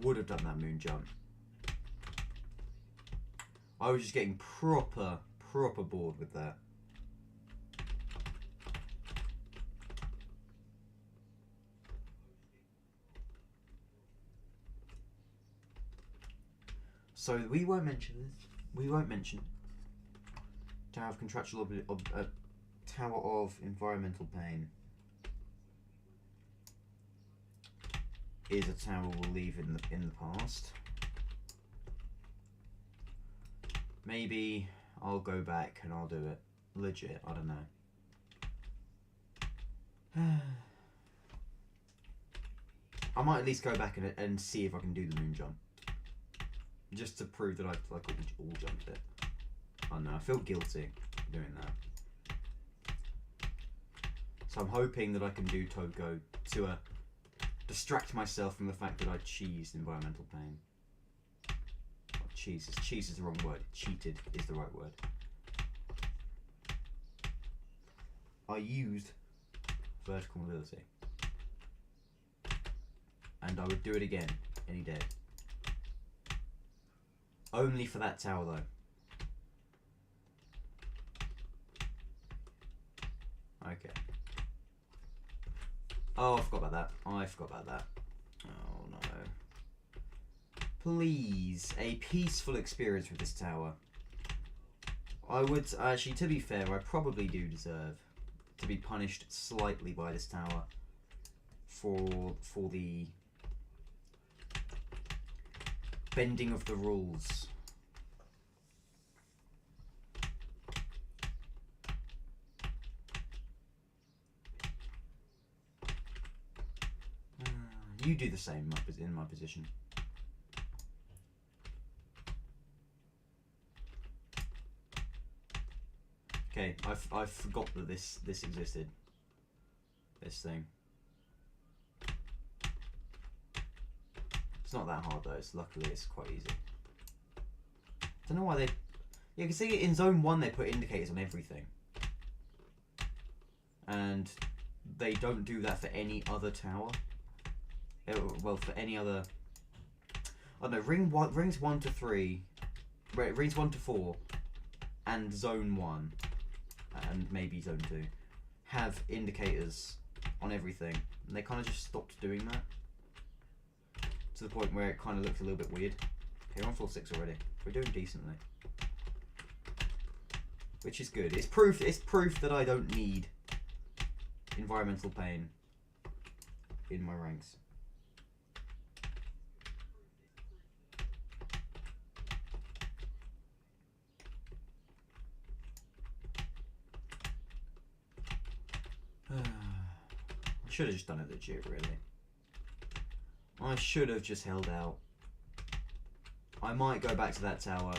[SPEAKER 1] would have done that moon jump. I was just getting proper bored with that. So we won't mention this. We won't mention Tower of Contractual Tower of Environmental Pain is a tower we'll leave in the past. Maybe I'll go back and I'll do it legit. I don't know. I might at least go back and see if I can do the moon jump, just to prove that I've like all jumped it. I don't know. I feel guilty doing that. So I'm hoping that I can do Toko to distract myself from the fact that I cheesed environmental pain. Oh, cheese is the wrong word. Cheated is the right word. I used vertical mobility. And I would do it again any day. Only for that tower though. Okay. Oh, I forgot about that. Oh no. Please, a peaceful experience with this tower. I would, actually, to be fair, I probably do deserve to be punished slightly by this tower for the bending of the rules. You do the same in my position. Okay, I forgot that this existed. This thing. It's not that hard though. Luckily it's quite easy. Don't know why they. Yeah, you can see in zone 1 they put indicators on everything, and they don't do that for any other tower. Well, for any other. I don't know. Rings 1 to 3, rings 1 to 4, and zone 1, and maybe zone 2, have indicators on everything, and they kind of just stopped doing that. To the point where it kind of looks a little bit weird. Okay, we're on floor 6 already. We're doing decently, which is good. It's proof. It's proof that I don't need environmental pain in my ranks. I should have just done it legit, really. I should have just held out. I might go back to that tower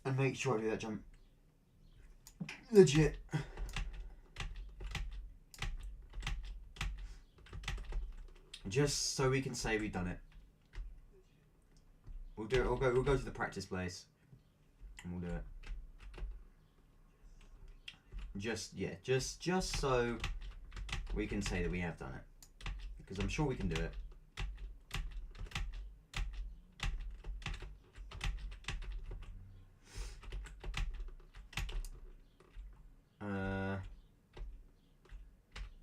[SPEAKER 1] and make sure I do that jump legit. Just so we can say we've done it. We'll do it. We'll go to the practice place and we'll do it. Just so we can say that we have done it, because I'm sure we can do it.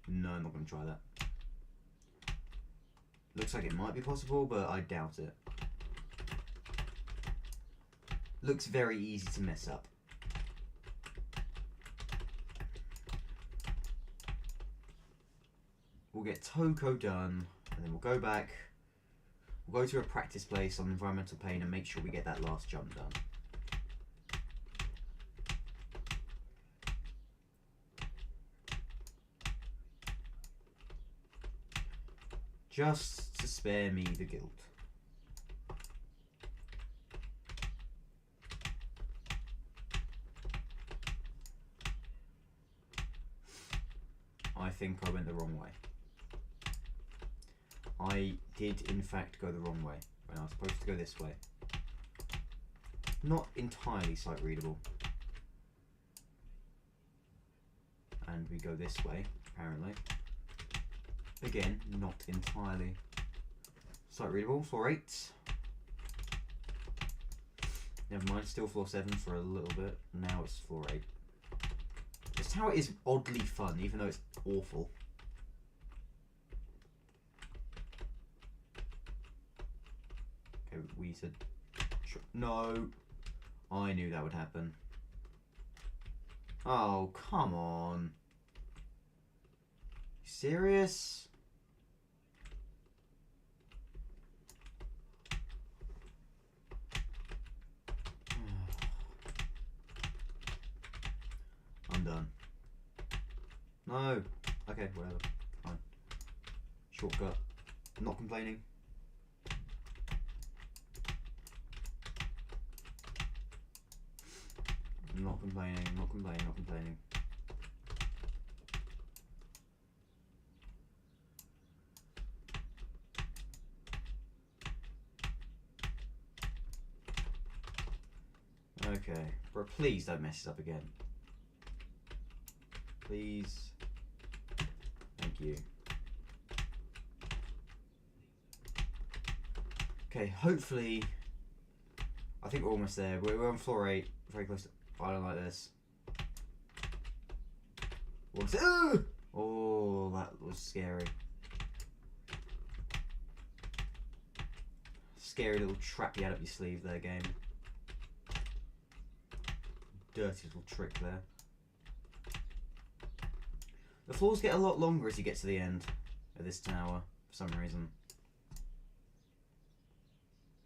[SPEAKER 1] No, I'm not going to try that. Looks like it might be possible, but I doubt it. Looks very easy to mess up. We'll get Toko done, and then we'll go back. We'll go to a practice place on environmental pain and make sure we get that last jump done. Just to spare me the guilt. I think I went the wrong way. I did in fact go the wrong way when I was supposed to go this way. Not entirely sight readable. And we go this way, apparently. Again, not entirely sight readable. Floor 8. Never mind, still floor 7 for a little bit. Now it's floor 8. This tower is oddly fun, even though it's awful. Okay, we said... No! I knew that would happen. Oh, come on. You serious? I'm done. No. Okay, whatever. Fine. Shortcut. I'm not complaining. I'm not complaining, not complaining, not complaining. Okay, bro, please don't mess this up again. Please. Thank you. Okay, hopefully... I think we're almost there. We're on floor 8. Very close to... I don't like this. What's it? Oh, that was scary. Scary little trap you had up your sleeve there, game. Dirty little trick there. The floors get a lot longer as you get to the end of this tower, for some reason.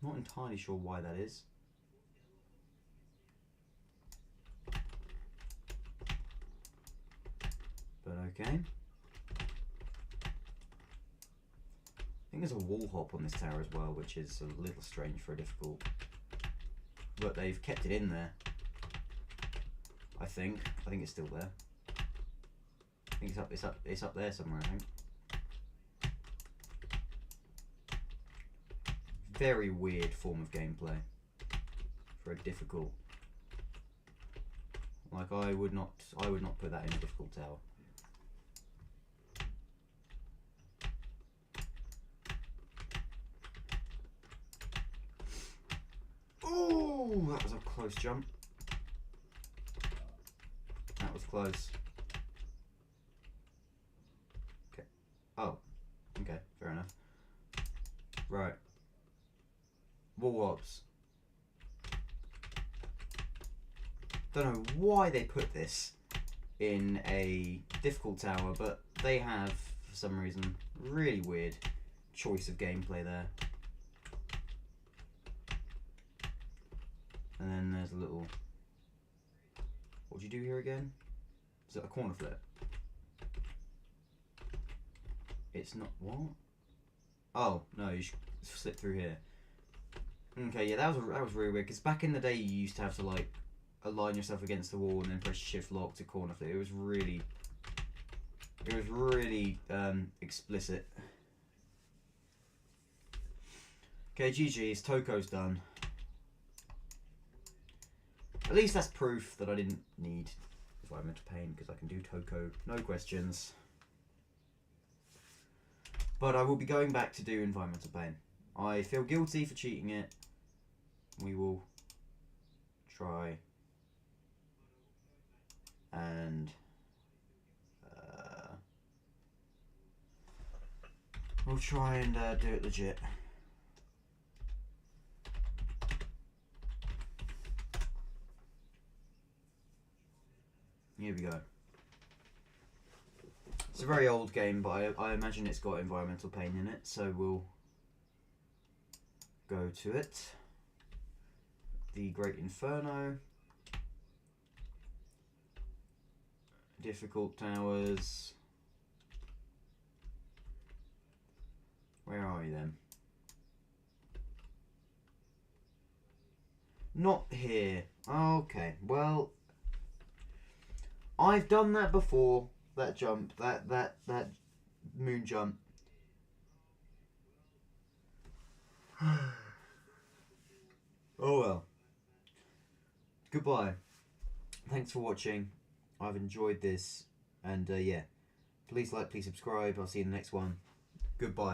[SPEAKER 1] Not entirely sure why that is. But okay. I think there's a wall hop on this tower as well, which is a little strange for a difficult. But they've kept it in there. I think it's still there. I think it's up there somewhere, I think. Very weird form of gameplay for a difficult. Like I would not put that in a difficult tower. Oh, that was a close jump. That was close. Okay. Oh. Okay, fair enough. Right. Wall hops. Don't know why they put this in a difficult tower, but they have, for some reason, really weird choice of gameplay there. And then there's a little... What do you do here again? Is it a corner flip? It's not... What? Oh, no, you should slip through here. Okay, yeah, that was really weird, because back in the day you used to have to, like, align yourself against the wall and then press shift lock to corner flip. It was really explicit. Okay, GG's, Toko's done. At least that's proof that I didn't need environmental pain, because I can do Toko, no questions. But I will be going back to do environmental pain. I feel guilty for cheating it. We will try and we'll try and do it legit. Here we go. It's a very old game, but I imagine it's got environmental pain in it, so we'll go to it. The Great Inferno. Difficult towers. Not here. Okay, well, I've done that before. That jump, that moon jump. Oh well. Goodbye. Thanks for watching. I've enjoyed this, and yeah, please like, please subscribe. I'll see you in the next one. Goodbye.